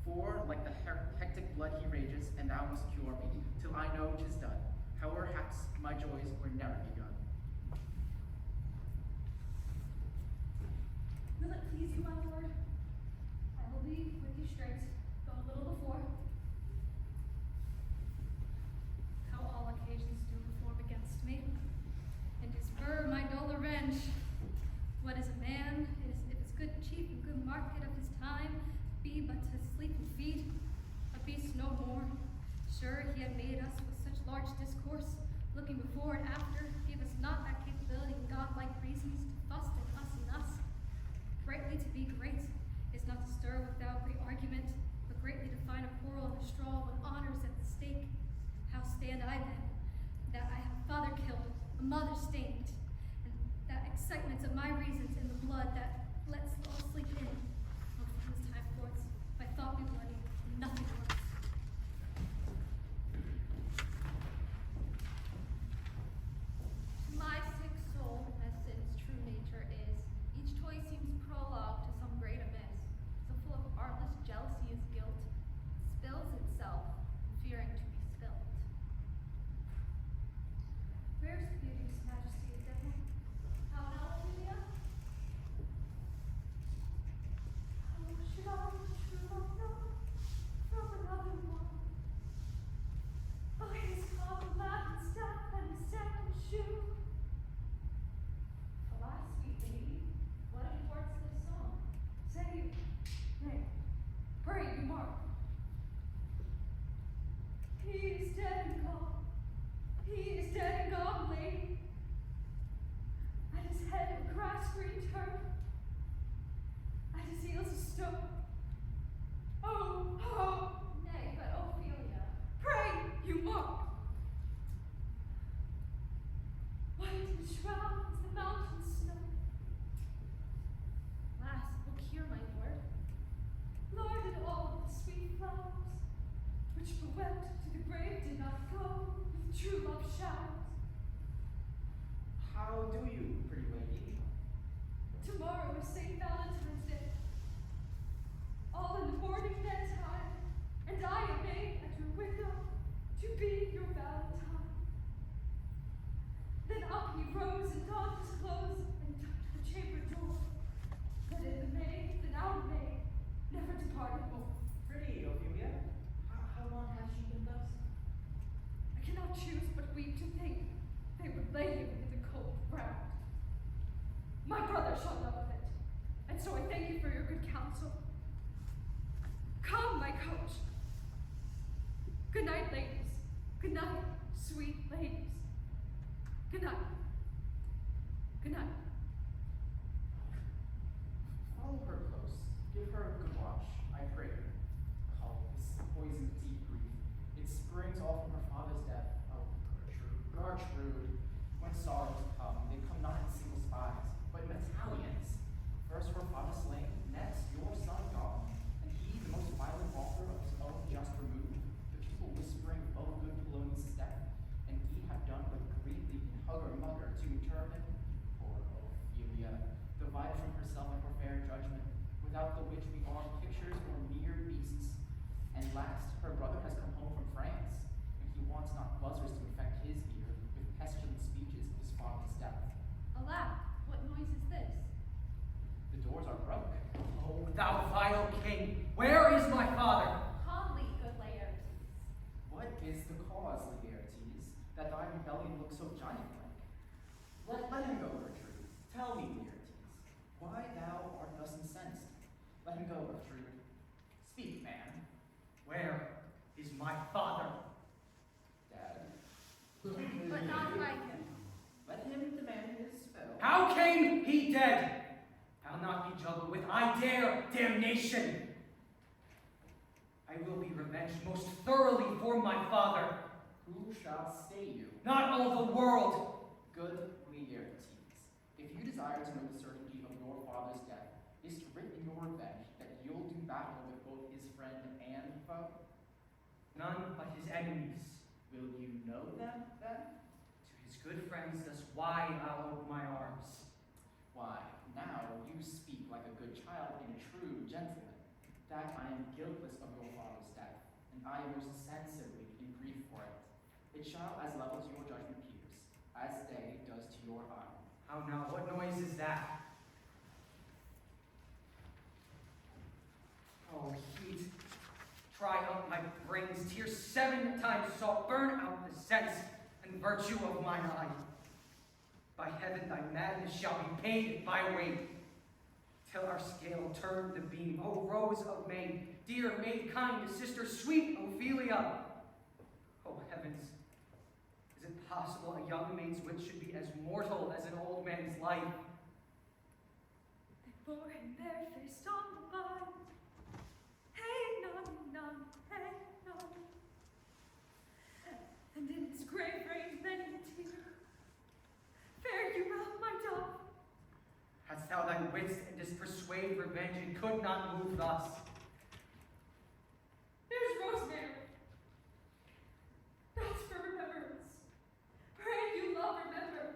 For, like the hectic blood he rages, and thou must cure me, till I know 'tis done. However haps my joys were never begun. Will it please you, my lord? I will be with you straight, though a little before. How all occasions do perform against me, and do spur my dull revenge. What is a man, if his good chief and good market of his time be but to sleep and feed, a beast no more. Sure he had made us with such large discourse, looking before and after, gave us not that capability and godlike reasons to fuss and us and us. Greatly to be great is not to stir without great argument, but greatly to find a quarrel in the straw when honor's at the stake. How stand I then, that I have a father killed, a mother stained, and that excitement of my reasons in the blood that lets all sleep in? Oh, from this time forth, my thought be bloody, and nothing worse. My sick soul, as sin's true nature is, each toy seems prologue to some great amiss. So full of artless jealousy is guilt, it spills itself, fearing to be spilt. Where's the beauteous majesty of devil? How now, Ophelia? How should I true love know from another one? Oh, his common Latin staff and his sandal shoe. Alas, sweet lady, what imports this song? Say you, nay, pray you mark. He is dead and gone. He is dead and gone, lady. At his head a grass green turf, at his heels a stone. Oh, oh, Nay, but Ophelia, pray you mark. White enshrouds the mountain snow. alas, look here, my lord. Lorded all of the sweet flowers, which bewept to the grave did not go with true love showers. How do you, pretty lady? Tomorrow is St. Valentine's Day. All in the morning dead time, and I am made at your window to be your Valentine. Then up he rose and donned his clothes and touched the chamber door. But in the maid, then out of maid, never departed more. Pretty, Ophelia. How long has she been thus? I cannot choose but weep to think they would lay him in the cold ground. My brother shall know of it, and so I thank you for your good counsel. Come, my coach. Good night, ladies. Good night, sweet ladies. Good night. Good night. Follow her close. Give her a good watch, I pray you. Oh, this poisoned deep grief. It springs all from her father's death. Oh, Gertrude. When sorrows come, they come not in single spies, but in battalions. First her father slain, next your son gone, and he the most violent author of his own just removed. The people whispering, oh, good Polonius' death, and ye have done but greedily in hugger mugger to inter him. Poor Ophelia, divided from herself and her fair judgment, without the which we are pictures or mere beasts. And last, her brother has come home from France, and he wants not buzzers to infect his ear with pestilent speeches of his father's death. alack, what noise is this? The doors are broke. Oh, thou vile king, where is my father? Calmly, good Laertes. What is the cause, Laertes, that thy rebellion looks so giant-like? Let him go, Gertrude. Tell me, Laertes, why thou art thus incensed. Let him go, Gertrude. Speak, man. Where is my father? Dad. But not like him. Let him demand his fill. How came he dead? I'll not be juggled with, I dare, damnation. I will be revenged most thoroughly for my father. Who shall stay you? Not all the world. Good Laertes, if you desire to know the certainty of your father's death, is to writ in your revenge that you'll do battle with both his friend and foe? None but his enemies. Will you know them, then? To his good friends, thus why I'll ope my arms. Why, now you speak like a good child and a true gentleman, that I am guiltless of your father's death, and I most sensibly in grief for it. It shall as level to your judgment peers, as day does to your eye. How now, what noise is that? Oh, heat, try up my brains, tears 7 times salt, burn out the sense and virtue of mine eye. By heaven, thy madness shall be paid by weight, till our scale turn the beam. O rose of May, dear maid kind, sister sweet Ophelia. O heavens, is it possible a young maid's wit should be as mortal as an old man's life? They bore him barefaced on the vine. Hey, none, hey, none. And in his grave reigned many a tear. Fare you well, my dove. Hadst thou thy wits and didst persuade revenge, it could not move thus. There's rosemary. That's for remembrance. Pray you, love, remember.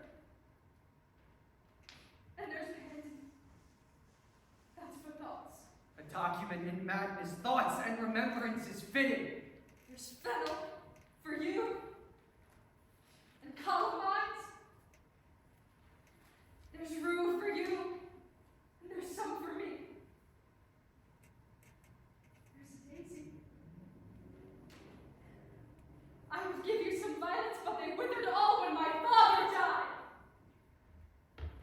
And there's pansy. That's for thoughts. A document in madness, thoughts and remembrance is fitted. There's fennel for you. And columbines. There's rue for you. And there's some for me. There's a daisy. I would give you some violets, but they withered all when my father died.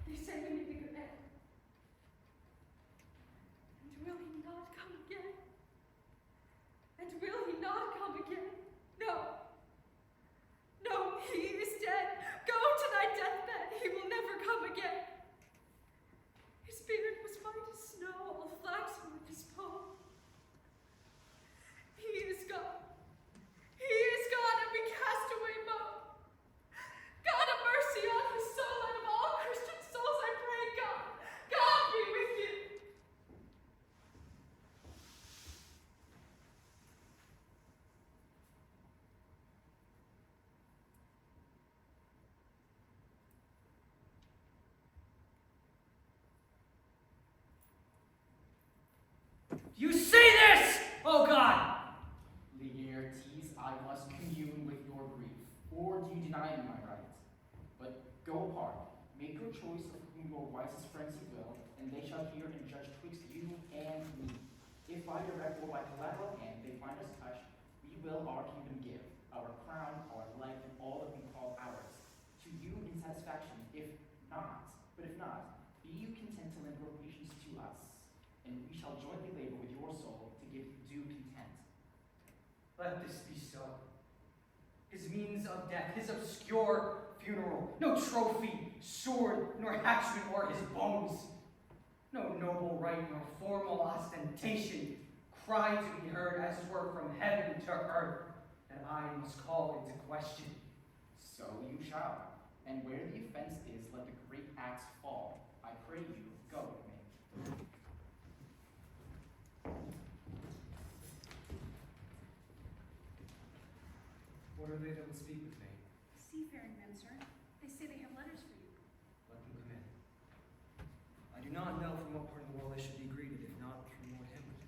They say we may be good men. And will he not come again? And will he not come again? No. No, he is dead. Go to thy deathbed. He will never come again. His beard was white as snow, all flaxen with his poem. He is gone. He is gone, and we cast away moan. God have mercy on his soul, and of all Christian souls I pray God. God be with you. You say this, oh God! Laertes, I must commune with your grief, or do you deny me my right? But go apart, make your choice of whom your wisest friends you will, and they shall hear and judge twixt you and me. If by direct or by collateral hand they find us touched, we will our kingdom give, our crown, our life, and all that we call ours, to you in satisfaction. If not, be you content to lend your patience to us, and we shall jointly labor with your soul to give due content. Let this be so. His means of death, his obscure funeral, no trophy, sword, nor hatchment o'er his bones, no noble rite, nor formal ostentation, cry to be heard as 'twere from heaven to earth, that I must call into question. So you shall, and where the offense is, let the great axe fall. I pray you, go with me. What are they that would speak with me? Seafaring men, sir. They say they have letters for you. Let them come in. I do not know from what part of the world they should be greeted, if not from Lord Hamlet.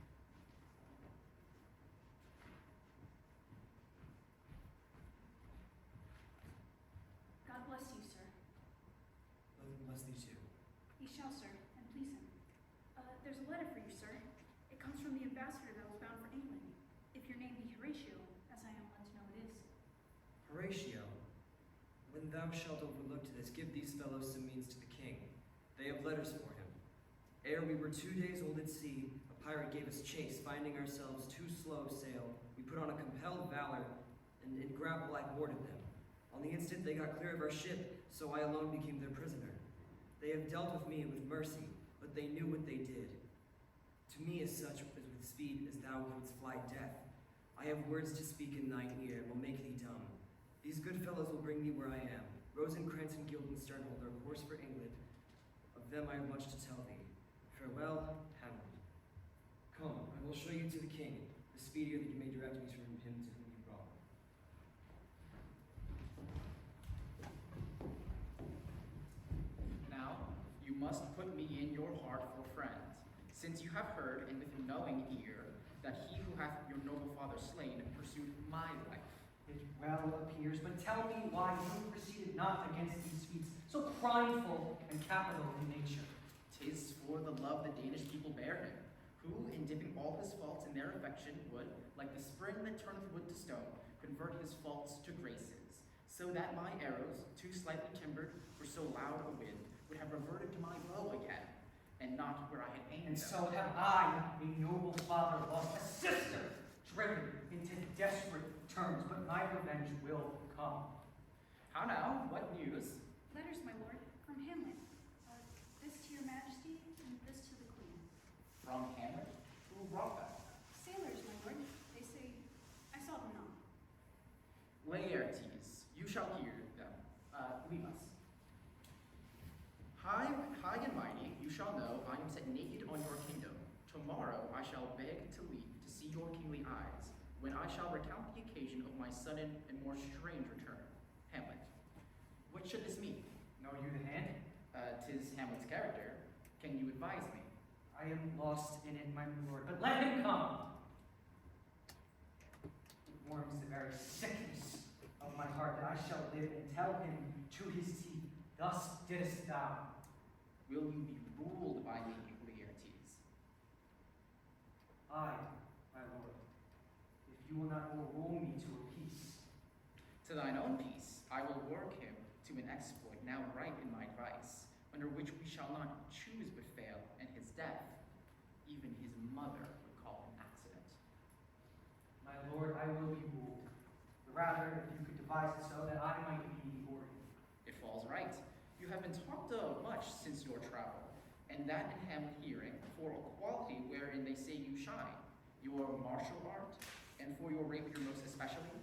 God bless you, sir. Let them bless thee too. He shall, sir, and please him. There's a letter for you, sir. It comes from the ambassador that was bound for England. If your name be Horatio, as I am led to know it is. Horatio, when thou shalt overlook to this, give these fellows some means to the king. They have letters for him. Ere we were 2 days old at sea, a pirate gave us chase. Finding ourselves too slow of sail, we put on a compelled valor, and in grapple I boarded them. On the instant they got clear of our ship, so I alone became their prisoner. They have dealt with me with mercy, but they knew what they did. To me as such, as with speed as thou wouldst fly death. I have words to speak in thine ear, and will make thee dumb. These good fellows will bring me where I am. Rosencrantz and Guildenstern hold their course for England. Of them I have much to tell thee. Farewell, Hamlet. Come, I will show you to the king, the speedier that you may direct me from him to whom you brought. Now, you must put me in your heart for friend, since you have heard, and with a knowing ear, that he who hath your noble father slain pursued suit my life. It well appears, but tell me why you proceeded not against these feats, so prideful and capital in nature. 'Tis for the love the Danish people bear him, who, in dipping all his faults in their affection, would, like the spring that turneth wood to stone, convert his faults to graces, so that my arrows, too slightly timbered for so loud a wind, would have reverted to my bow again, and not where I had aimed And them. so have I, a noble father, lost a sister, driven into desperate terms, but my revenge will come. How now? What news? Letters, my lord, from Hamlet. This to your majesty, and this to the queen. From Hamlet? Who brought them? Sailors, my lord. They say, I saw them not. Laertes, you shall hear them. Leave us. High and mighty, you shall know I am set naked on your kingdom. Tomorrow I shall beg to leave to see your kingly eyes, when I shall recount the occasion of my sudden and more strange return. Hamlet. What should this mean? Know you the hand? 'Tis Hamlet's character. Can you advise me? I am lost in it, my lord, but let him come. It warms the very sickness of my heart that I shall live and tell him to his teeth, thus didst thou. Will you be ruled by me, Laertes? I, my lord, if you will not overrule me to a peace. To thine own peace, I will work him to an exploit now ripe in my advice, under which we shall not choose but fail, and his death, even his mother would call an accident. My lord, I will be ruled. The rather, if you could devise it so that I might be the organ. It falls right. You have been talked of much since your travel, and that in Hamlet hearing, for a quality wherein they say you shine, your martial art, and for your rapier most especially.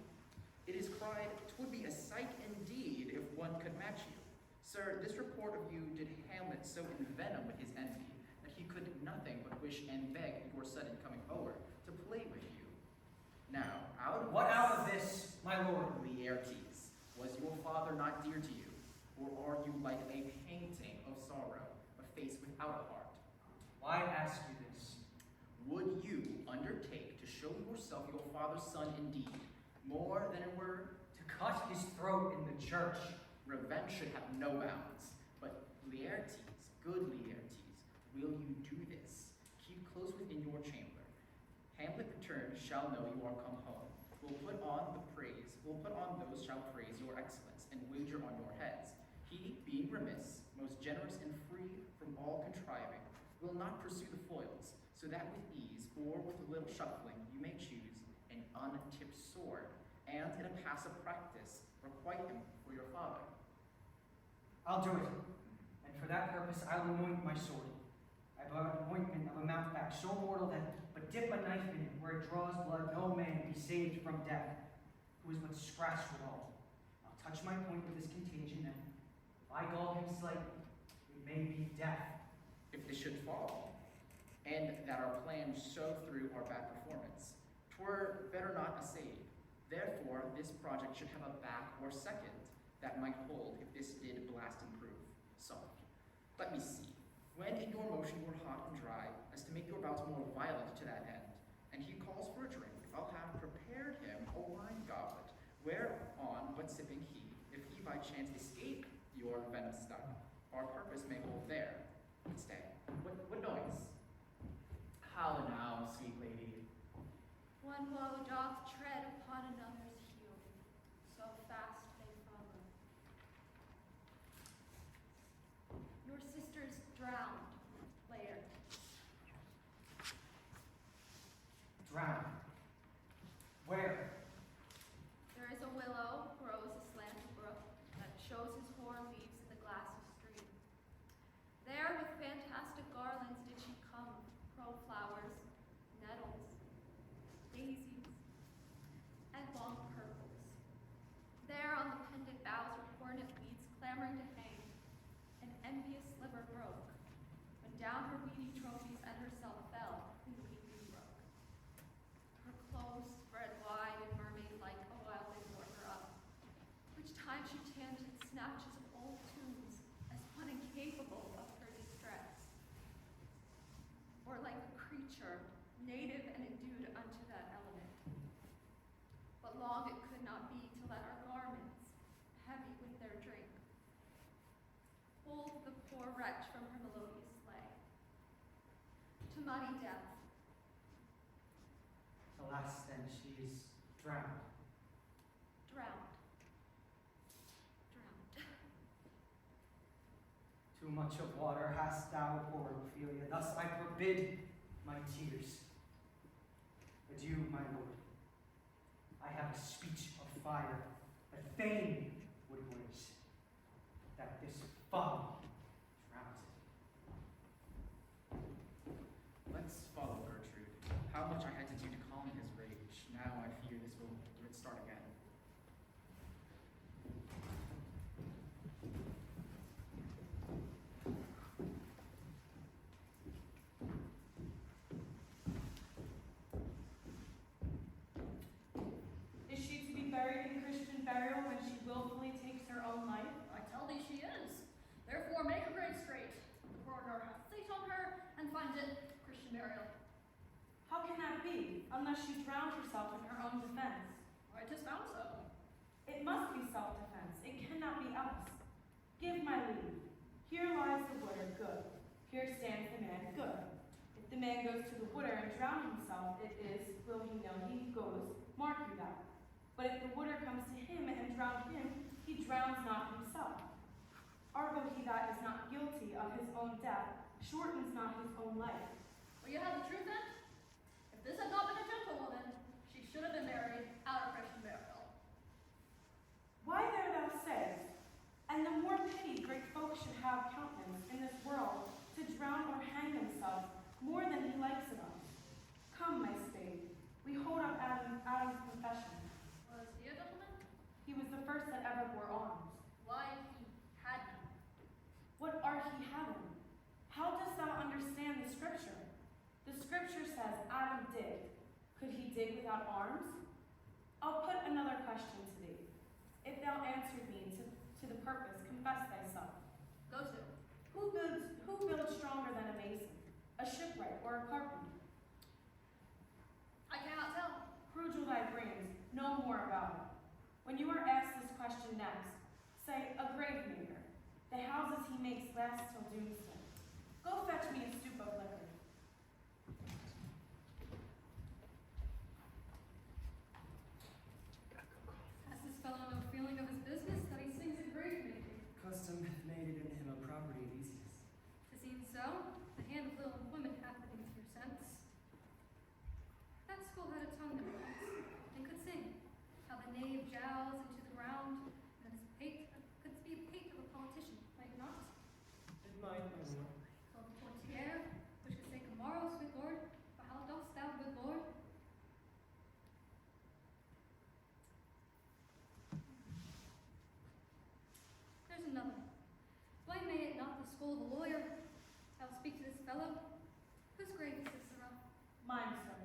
It is cried, 'twould be a sight indeed if one could match you. Sir, this report of you did Hamlet so envenom with his envy, that he could nothing but wish and beg your sudden coming over to play with you. Now, Out of this, my lord? Laertes, was your father not dear to you? Or are you like a painting of sorrow, a face without a heart? Why ask you this? Would you undertake to show yourself your father's son indeed, more than in word? To cut his throat in the church. Revenge should have no bounds. But Laertes, good Laertes, will you do this? Keep close within your chamber. Hamlet returned shall know you are come home. We'll put on those shall praise your excellence, and wager on your heads. He, being remiss, most generous and free from all contriving, will not pursue the foils, so that with ease, or with a little shuffling, you may choose an untipped sword, and in a passive practice, requite him for your father. I'll do it. And for that purpose, I'll anoint my sword. I bought an ointment of a mountebank so mortal that, but dip a knife in it where it draws blood, no man be saved from death, who is but scratched withal. I'll touch my point with this contagion, and if I gall him slightly, it may be death. If this should fall, and that our plan show through our bad performance, 'twere better not assayed. Therefore, this project should have a back or second that might hold if this did blast and prove. Soft. Let me see. When in your motion were hot and dry, as to make your bouts more violent to that end, and he calls for a drink, I'll have prepared him a wine goblet, whereon but sipping he, if he by chance escape your venom stung, our purpose may hold there. But stay. What noise? How now, sweet lady? One woe doth tread upon another's heel, so fast they follow. Your sister's drowned, Laertes. Drown. Where? There is a willow grows aslant the brook that shows his hoar leaves in the glassy stream. There with fantastic garlands did she come, pearl flowers, nettles, daisies, and long purples. There on the pendant boughs were hornet weeds clamoring to hang. An envious sliver broke, when down her weedy trophies and herself fell in the weeping brook. Her clothes spread wide and mermaid-like a while they bore her up, which time she chanted snatches of old tunes as one incapable of her distress, or like a creature native and endued unto that element. bloody death. Alas, then, she is drowned. Drowned. Drowned. Too much of water hast thou poured, Ophelia. Thus I forbid my tears. Adieu, my lord. I have a speech of fire that fain would blaze, that this folly drowns it. Let's follow Gertrude. How much I had to do to calm his rage. Now I fear this will start again. Is she to be buried in Christian burial when she willfully takes her own life? I tell thee she is. Therefore make her grave straight. The coroner hath sate on her, and find it Christian burial. How can that be, unless she drowned herself in her own defense? Why, 'tis found so. It must be self-defense. It cannot be else. Give my leave. Here lies the wooder, good. Here stands the man, good. If the man goes to the wooder and drown himself, it is, will he know he goes, mark you that. But if the wooder comes to him and drown him, he drowns not himself. Argo he that is not guilty of his own death, shortens not his own life. Will you have the truth then? If this had not been a gentlewoman, she should have been married out of Christian burial. Why there thou sayest, and the more pity great folk should have countenance in this world to drown or hang himself more than he likes of us. Come, my spade, we hold up Adam's confession. Was he a gentleman? He was the first that ever bore arms. Why, he had none. What art he having? How dost thou understand the scripture? The scripture says Adam digged. Could he dig without arms? I'll put another question to thee. If thou answered me to the purpose, confess thyself. Go to. Who builds stronger than a mason, a shipwright, or a carpenter? I cannot tell. Prudgle thy brains, no more about it. When you are asked this question next, say, a grave maker. The houses he makes last till doomsday. Go fetch me a stoop of liquor. Has this fellow no feeling of his business that he sings at grave making? Custom hath made it in him a property of easiness. Tis even so, the hand of little women hath it into your sense. That school had a tongue that once, and could sing, how the knave jowls into the ground, and his pate could be a pate of a politician, might it not? It might, my lord. Called the portiere, which could say, tomorrow, sweet lord, for how dost thou, good lord? There's another. Why may it not the school of a lawyer? I'll speak to this fellow. Whose grave is this, Sirrah? Mine, sir.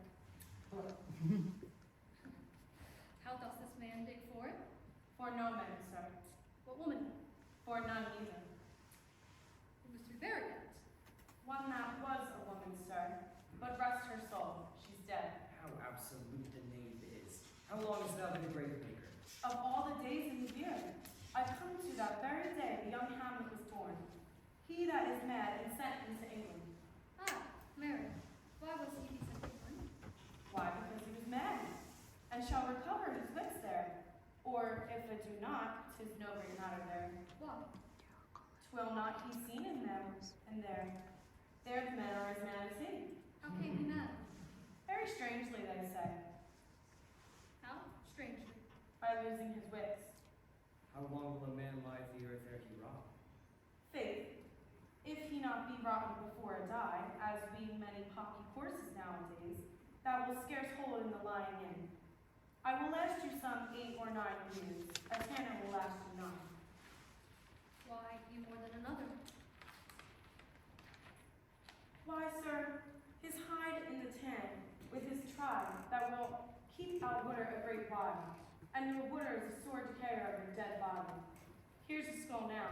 How does this man dig for it? For no man, sir. What woman? For none either. It was to be buried at. One that was a woman, sir. But rest her soul, she's dead. How absolute the knave is. How long hast thou been a grave maker? Of all the days in the year, I come to that very day the young Hamlet was born. He that is mad and sent into England. Ah, Mary. Why was he sent to England? Why? Because he was mad, and shall recover his wits there. Or if it do not, 'tis no great matter there. Why? 'Twill not be seen in them and there. There the men are as mad as he. How came he mad? Very strangely, they say, How? Strangely. by losing his wits. How long will a man lie of the earth ere he rot? Faith, if he not be rotten before a die, as we many pocky courses nowadays, that will scarce hold in the lying in. I will last you some 8 or 9 years, a tanner will last you 9. Why, you more than another. Why, sir, his hide in the tan, with his tribe, that will keep out wooder a great while, and the wooder is a sore decayer of a dead body. Here's the skull now.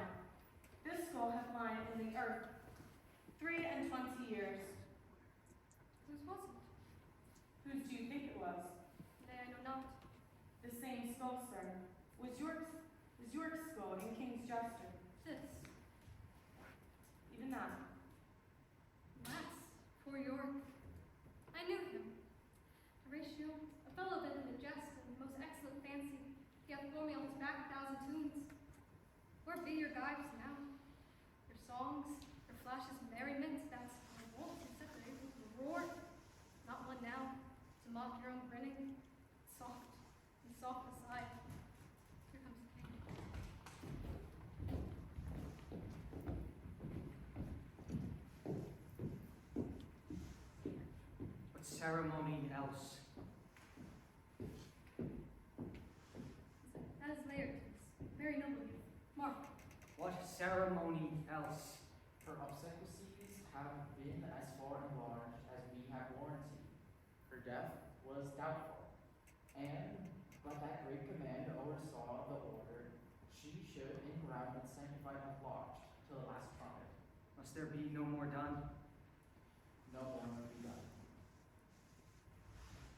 This skull hath lain in the earth 23 years. Whose was it? Whose do you think it was? Nay, I know not. The same skull, sir, was York's skull in King's Jester. This. Even that. Alas, poor York. tunes. Where be your gibes now? Your songs, your flashes of merriment, that's I won't except the roar. Not one now, to mock your own grinning. Soft and soft aside. Here comes the king. What ceremony else? That is Laertes, very noble youth. Mark. What ceremony else? Her obsequies have been as far and large as we have warranty. Her death was doubtful, and but that great command oversaw the order, she should in ground and sanctified have lodged till the last trumpet. Must there be no more done? No more will be done.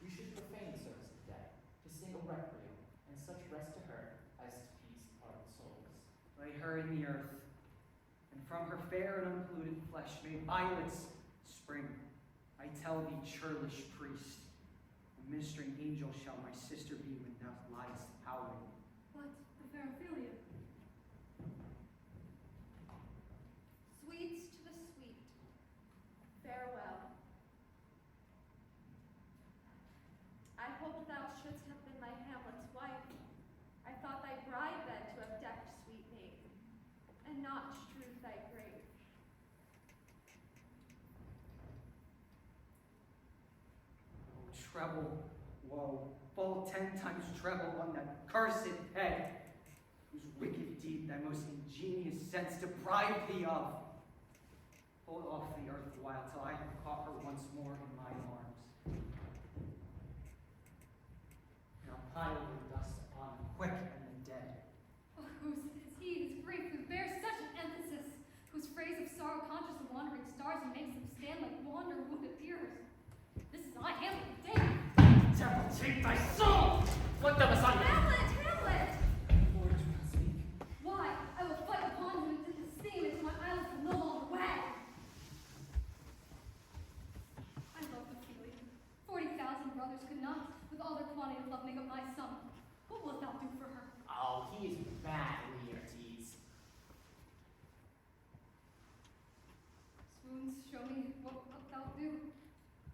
We should profane the service of the dead, to sing a requiem, and such rest to her as to peace departed souls. Lay her in the earth, and from her fair and unpolluted flesh may violets spring. I tell thee, churlish priest, a ministering angel shall my sister be when thou liest howling. What, the fair Ophelia? Sweets to the sweet. Farewell. I hoped thou shouldst have been my Hamlet's wife. I thought thy bride bed to have decked, sweet maid, and not strewed thy grave. Treble woe, full 10 times treble on that cursed head, whose wicked deed thy most ingenious sense deprived thee of. Hold off the earth a while till I have caught her once more in mine arms. Now pile your dust upon the quick and the dead. Oh, whose is he, whose grief, who bears such an emphasis, whose phrase of sorrow conscious of wandering stars and makes them stand like wander wounded peers. This is I, Hamlet, damn! Devil take thy soul! Let them asunder! Hamlet! Hamlet! Lord, do not speak. Why? I will fight upon him until his steam into my eyelids will no longer wag. I love Ophelia. 40,000 brothers could not, with all their quantity of love, make up my sum. What wilt thou do for her? Oh, he is bad, Laertes. Swoons, show me what wilt thou do.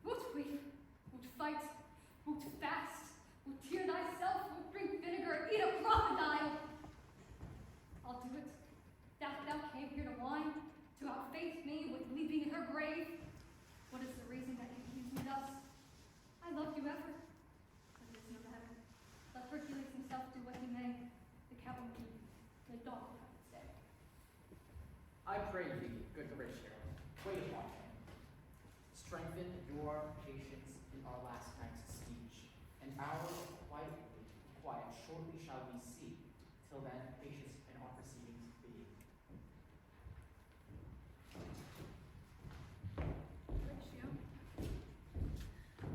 Wilt weep, wilt fight, wilt fast, wilt tear thyself, wilt drink vinegar, eat a crocodile. I'll do it. That thou came here to whine, to outface me with weeping in her grave. What is the reason that you accuse me thus? I loved you ever, but it is no matter. Let Hercules himself do what he may. The cat will be the dog will have its day. I pray thee, good Horatio, wait upon him. Strengthen your patience in our last night's speech, and hour of quiet shortly shall we see. Till then, patience in our proceedings be. Horatio,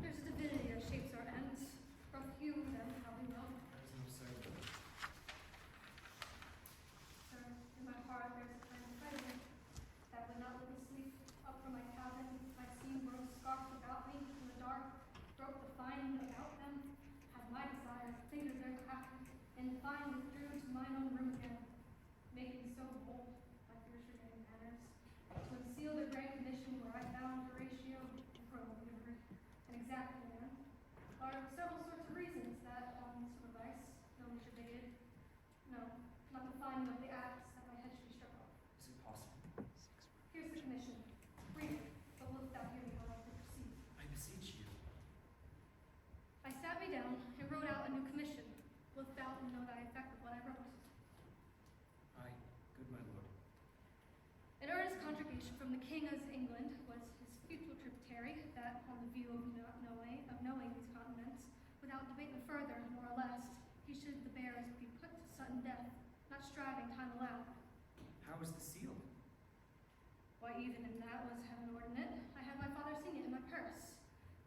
there's a divinity that shapes our ends. Rough hew them how we will. There's no ceremony. Sir, in my heart there's a kind of fighting that would not let me sleep. Up from my cabin, my seam broke scarf about me in the dark, broke the fining about them, had my desire, fingered their craft, and finally withdrew to mine own room again, making so bold my fierce remaining manners, to unseal the grand commission where I found Horatio and Crow delivered, an exact man. Are several sorts of reasons that sort of vice, no wish abated. No, not the finding of the acts that my head should be struck off. Is it possible? Here's the commission. Read it, but wilt thou hear me how I proceed? I beseech you. I sat me down and wrote out a new commission. Wilt thou know thy effect of what I wrote? Aye, good my lord. An earnest conjugation from the King of England was his future tributary, that on the view of knowing these continents, without debating further, more or less, he should the bearers be put to sudden death, not striving time allowed. How is the seal? Why, even if that was heaven ordinate, I had my father sing it in my purse,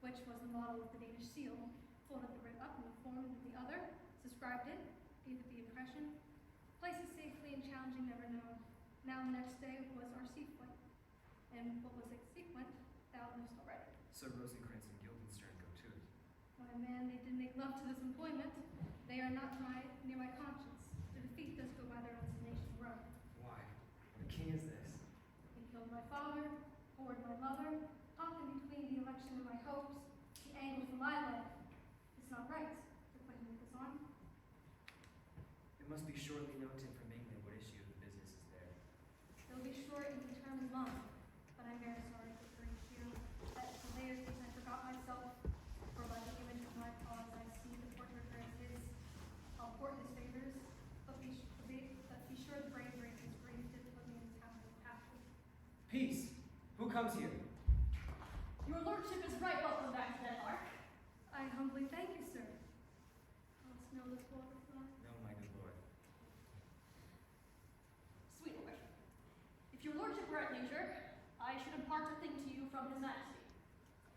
which was the model of the Danish seal, folded the writ up in the form into the other, subscribed it, gave it the impression, placed it safely and challenging never known. Now the next day was our sequent, and what was sequent, thou knowest already. Sir Rosencrantz and Guildenstern go to it. Why, man, they did make love to this employment. They are not near my conscience. To defeat this a mother, caught in between the election and my hopes, the angle for my life. It's not right to put him with this on. It must be shortly known to him from England what issue of the business is there. It'll be short and determined mine, but I'm very sorry to bring you that the layers I forgot myself, for by the image of my cause I see the portrait as his. I'll court his favors, but be sure the bravery of his grief did put me in town with passion. Peace! Who comes here? Your lordship is right welcome back to Denmark. I humbly thank you, sir. Must know this waterfly. No, my good lord. Sweet lord, if your lordship were at leisure, I should impart a thing to you from his majesty.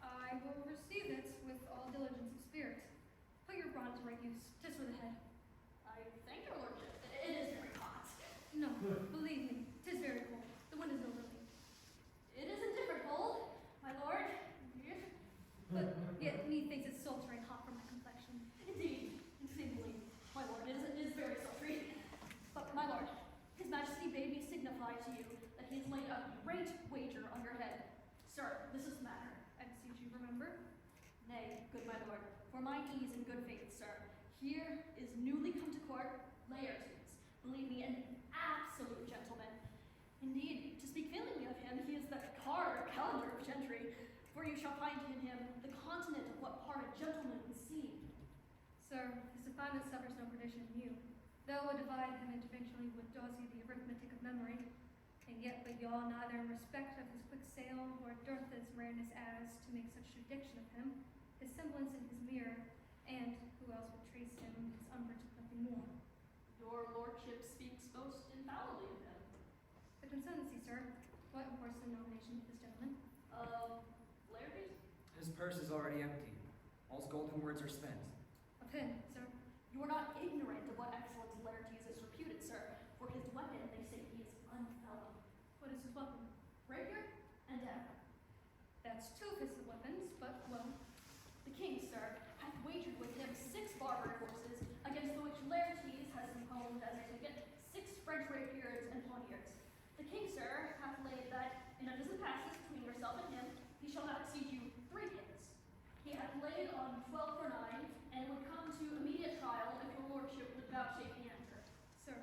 I will receive it with all diligence of spirit. Put your brawn to right use. 'Tis for the head. I thank your lordship. It is very hot. No, believe me, 'tis very cold. The wind is no relief. It is indifferent cold, my lord. But yet methinks it's sultry and hot for my complexion. Indeed, exceedingly, my lord, it is very sultry. But, my lord, his majesty bade me signify to you that he has laid a great wager on your head. Sir, this is the matter. I beseech you remember. Nay, good my lord, for mine ease and good faith, sir, here is newly come to court Laertes. Believe me, an absolute gentleman. Indeed, to speak feelingly of him, he is the calendar of gentry, for you shall find in him the continent of what part a gentleman would seem. Sir, his defilement suffers no perdition in you. Though I divide him interventionally with Dawsey the arithmetic of memory, and yet but yaw neither in respect of his quick sail, or dearth his rareness as to make such prediction of him, his semblance in his mirror, and who else would trace him, his umbrage of nothing more. Your lordship speaks most infallibly of him. The consistency, sir. What imports the nomination of this gentleman? Laertes? His purse is already empty. All's golden words are spent. Of him, sir. You are not ignorant of what excellence Laertes is reputed, sir. For his weapon, they say he is unfallible. What is his weapon? Rapier and dagger. That's two fisted weapons, but well. The king, sir, hath wagered with him 6 barbaric horses, against the which Laertes has imposed as a ticket 6 French rapiers and poniards. The king, sir, hath laid that in a dozen passes between yourself and him, he shall not exceed you 3 hits. He hath laid on 12 for 9, and would come to immediate trial if your lordship would vouchsafe the answer. Sir,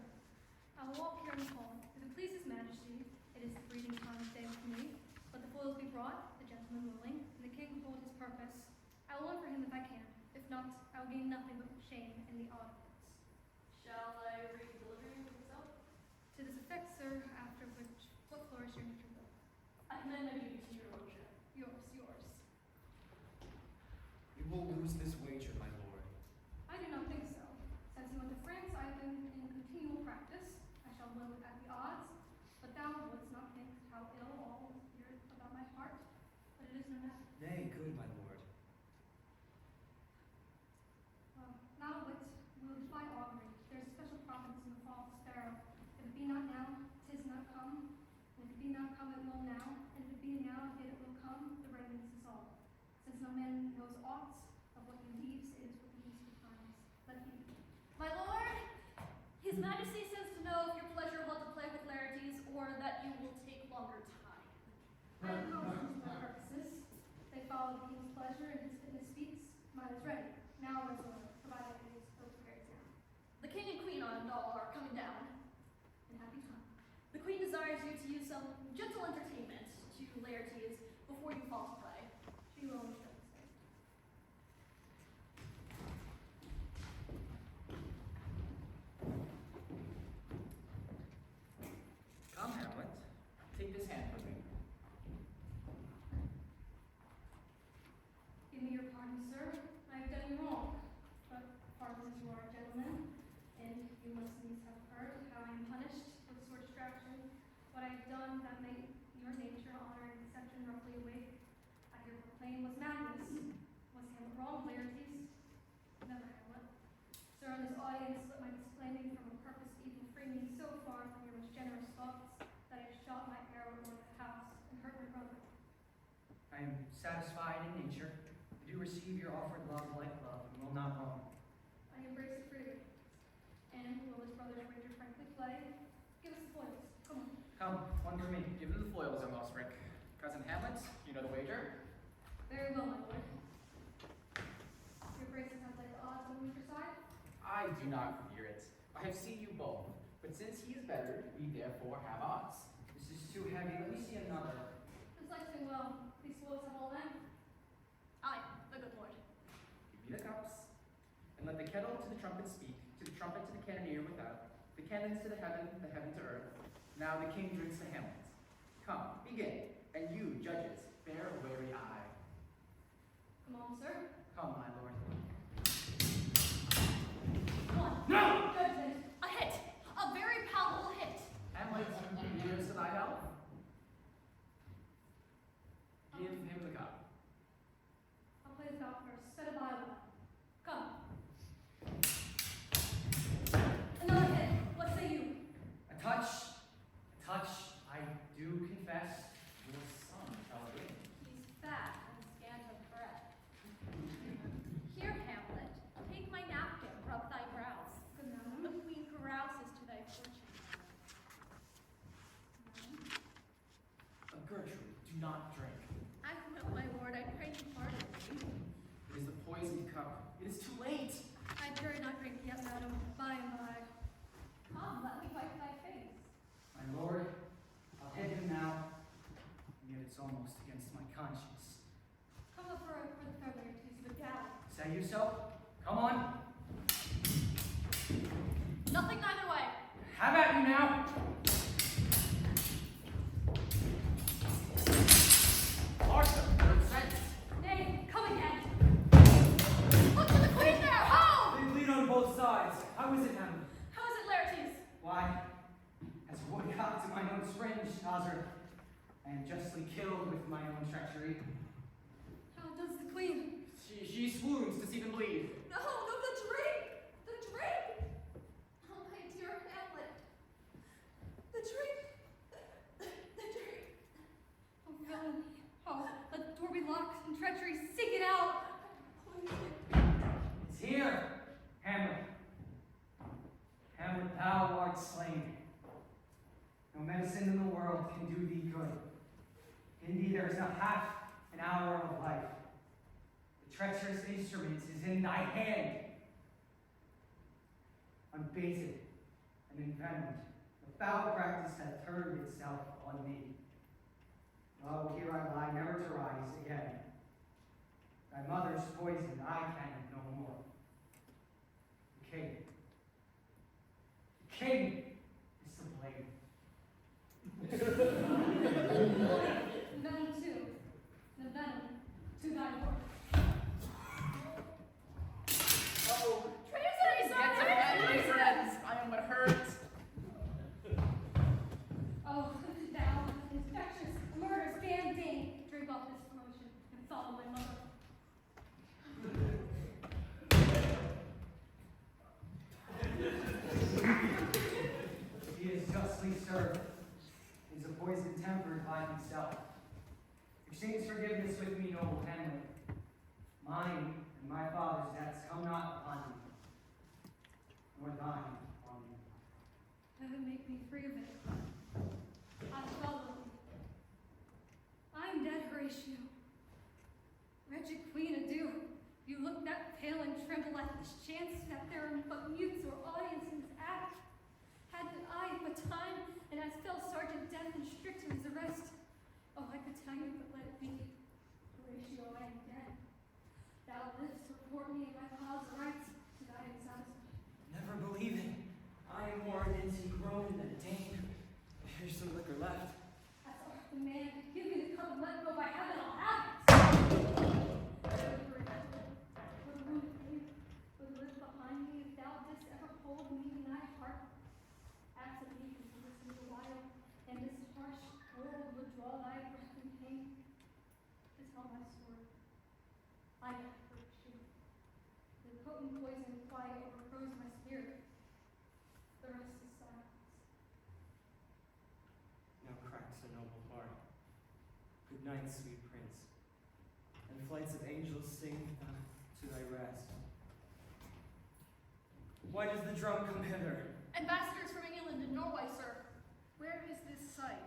I will walk here in the hall. If it please his majesty, it is the breeding time of day with me. Let the foils be brought, the gentleman willing, and the king hold his purpose. I will win for him if I can. If not, I will gain nothing but shame in the audience. Shall I read the delivery for yourself? To this effect, sir, after which, what flourish your nature will? I commend my duty to your lordship. Yours. You will lose this wager, my lord. I do not think so. Since you went to France, I have been in continual practice. I shall win at the odds, but thou wouldst not think how ill all is here about my heart. But it is no matter. Nay, good my lord. Now wit, we will defy augury. There is a special providence in the fall of the sparrow. If it be not now, 'tis not come. And if it be not come, it will now. And if it be now, yet it will come. The readiness is all. Since no man knows aught of what he leaves, it is with the least of times. Let him be. My lord, his majesty sends to know if your pleasure will to play with Laertes, or that you will take longer time. I have no reason for purposes. They follow the king's pleasure, and his fitness speaks. Mine is ready. Now where's the order? Provided it is so prepared now. The king and queen and all are coming down. In happy time. The queen desires you to use some gentle entertainment to Laertes before you fall to play. She will always show this way. Come, Hamlet. Take this hand from me. Give me your pardon, sir. I have done you wrong. But pardon as you are a gentleman, and you must needs have heard how I am punished for this sort of distraction. What I have done that made your nature, honor, and exception roughly awake, I here proclaim was madness. Was Hamlet wrong, Laertes? Never, Hamlet. Sir, in this audience, let my disclaiming from a purpose evil free me so far from your most generous thoughts that I shot my arrow toward the house and hurt my brother. I am satisfied in nature. I do receive your offered love like love, and will not wrong. I embrace it freely. And will his brother's wager frankly play? Give us the foils. Come on. Come, one for me. Give them the foils, young Osric. Cousin Hamlet, know the wager? Very well, my lord. Your grace sounds like the odds on your side? I do not fear it. I have seen you both, but since he is better, we therefore have odds. This is too heavy. Let me see another. It's like to, these wolves have all them. Aye, the good lord. Give me the cups, and let the kettle to the trumpet speak, to the trumpet to the cannoneer without, the cannons to the heaven to earth. Now the king drinks to Hamlet. Come, begin, and you, judges, bear a wary eye. Come on, sir. Come, my lord. One. No! Judgment. A hit. A very palpable hit. Hamlet, here's to thy health. Give him the cup. I'll play this out first. Set a bye one. Come. Another hit. What say you? A touch. I do confess. Your son shall win. He's fat and scant of breath. Here, Hamlet, take my napkin, rub thy brows. Good madam. The queen carouses to thy fortune. Gertrude, do not drink. I will, my lord, I pray you pardon me. It is the poisoned cup. It is too late. I dare not drink yet, madam. By and by. Come, let me wipe thy face. My lord, I'll hit him now. And yet it's almost against my conscience. Come up for the fair taste of the galley. Say you so? Come on. Nothing neither way. Have at you now. Arthur, good sense. Nay, come again. Look to the queen there! Ho! They bleed on both sides. How is it, Hamlet? How is it, Laertes? Why, as a woodcock to my own springe, Hazard, I am justly killed with my own treachery. How does the queen? She swoons to see them bleed. No, the drink! The drink! Oh, my dear Hamlet. The drink! The drink! Oh, villainy. Oh, let the door be locked and treachery. Seek it out. It's here, Hamlet. Hamlet, thou art slain. No medicine in the world can do thee good. In thee there is not half an hour of life. The treacherous instrument is in thy hand. Unbaited and envenomed, the foul practice hath turned itself on me. Lo, here I lie, never to rise again. Thy mother's poison I can no more. The king is to blame. Venom too. The venom to thy work. Oh, Treason! get to bed, my friends. I am but hurt. Oh, thou infectious, murderous banding. Drink off this potion and follow my mother. He is justly served. He is a poison tempered by himself. Exchange forgiveness with me, noble Hamlet. Mine and my father's debts come not upon thee, nor thine on me. Heaven make me free of it. I follow thee. I'm dead, Horatio. Wretched queen, adieu. You look that pale and tremble at this chance that there are but mutes or audience in this act. Had I but time, and as fell Sergeant Death and strict to his arrest. Oh, I could tell you, but let it be. Horatio, I am dead. Thou livest to report me and my cause rights to thy satisfied. Never believe it. I am more an inky grown than a dame. Here's some liquor left. That's all the man. Give me the cup and let go by heaven, I'll have it. Would wounded me, would live behind me if thou didst ever hold me in thy heart. Absent me from this little while, and this harsh world would draw thy breath in pain. To tell my story, I have hurt you. The potent poison quiet overthrows my spirit. The rest is silence. Now cracks a noble heart. Good night, sweet prince. And flights of angels sing to thy rest. Why does the drum come hither? Ambassadors from England and Norway, sir. Where is this sight?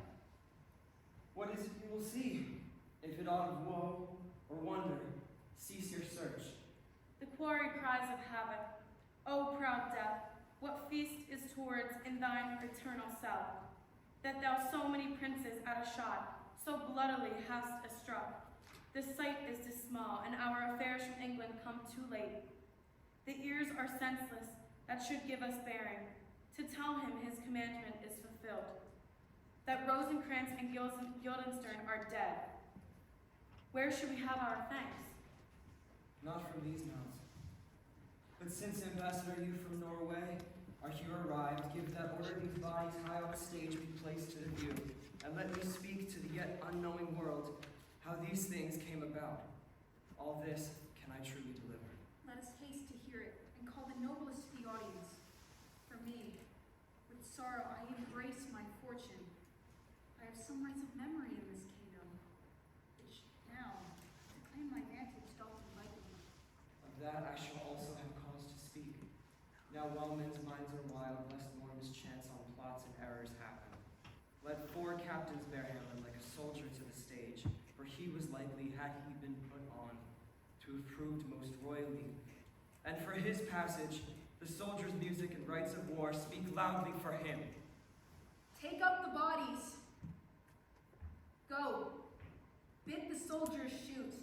What is it you will see? If it aught of woe or wonder, cease your search. The quarry cries of havoc. O proud death, what feast is towards in thine eternal cell, that thou so many princes at a shot, so bloodily hast struck? The sight is dismal, and our affairs from England come too late. The ears are senseless that should give us bearing, to tell him his commandment is fulfilled, that Rosencrantz and Guildenstern are dead. Where should we have our thanks? Not from these mounts. But since, Ambassador, you from Norway are here arrived, give that order these bodies high on the stage be placed to the view, and let me speak to the yet unknowing world how these things came about. All this can I truly deliver. Let us haste to hear it, and call the noblest to the audience. For me, with sorrow I embrace my fortune. I have some rights of memory in this kingdom, which now, to claim my vantage, doth invite me. Of that I shall also have cause to speak. Now while men's minds are wild, lest more mischance on plots and errors happen, let 4 captains bear Hamlet like a soldier to the stage, for he was likely, had he been put on, to have proved most royally. And for his passage, the soldiers' music and rites of war speak loudly for him. Take up the bodies. Go. Bid the soldiers shoot.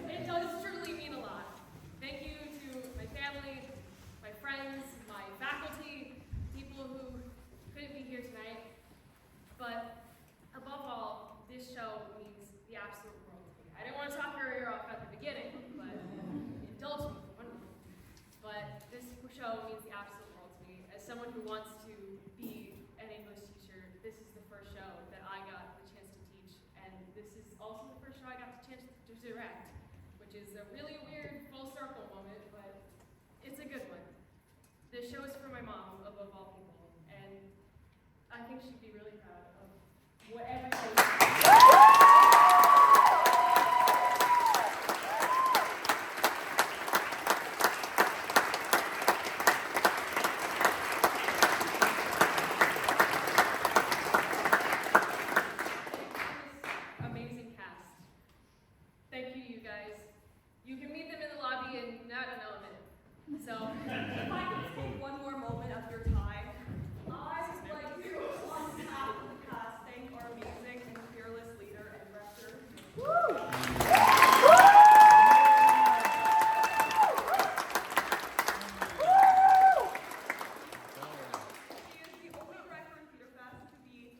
It does truly mean a lot. Thank you to my family, my friends, my faculty, people who couldn't be here tonight. But above all, this show means the absolute world to me. I didn't want to talk your ear off at the beginning, but indulge me for 1 moment. But this show means the absolute world to me. As someone who wants to be an English teacher, this is the first show that I got the chance to teach, and this is also the first show I got the chance to direct, which is a really weird full circle moment, but it's a good one. This show is for my mom, above all people, and I think she'd be really proud of whatever it is. Amazing cast. Thank you, you guys. You can meet them in the lobby in not another minute. So, if I could take one more moment of your time, I would like to, on behalf of the cast, thank our amazing and fearless leader and director. She is the only director in TheatreFest to be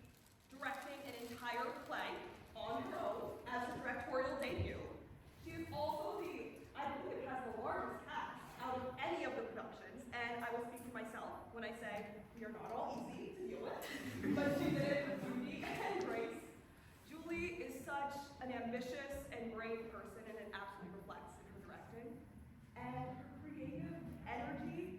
directing an entire play on her own as a directorial debut. She is also I believe, has the largest cast out of any of the productions, and I will speak for myself when I say we are not all easy to deal with, but she did it with beauty and grace. Julie is such an ambitious and brave person, and it absolutely reflects in her directing. And her creative energy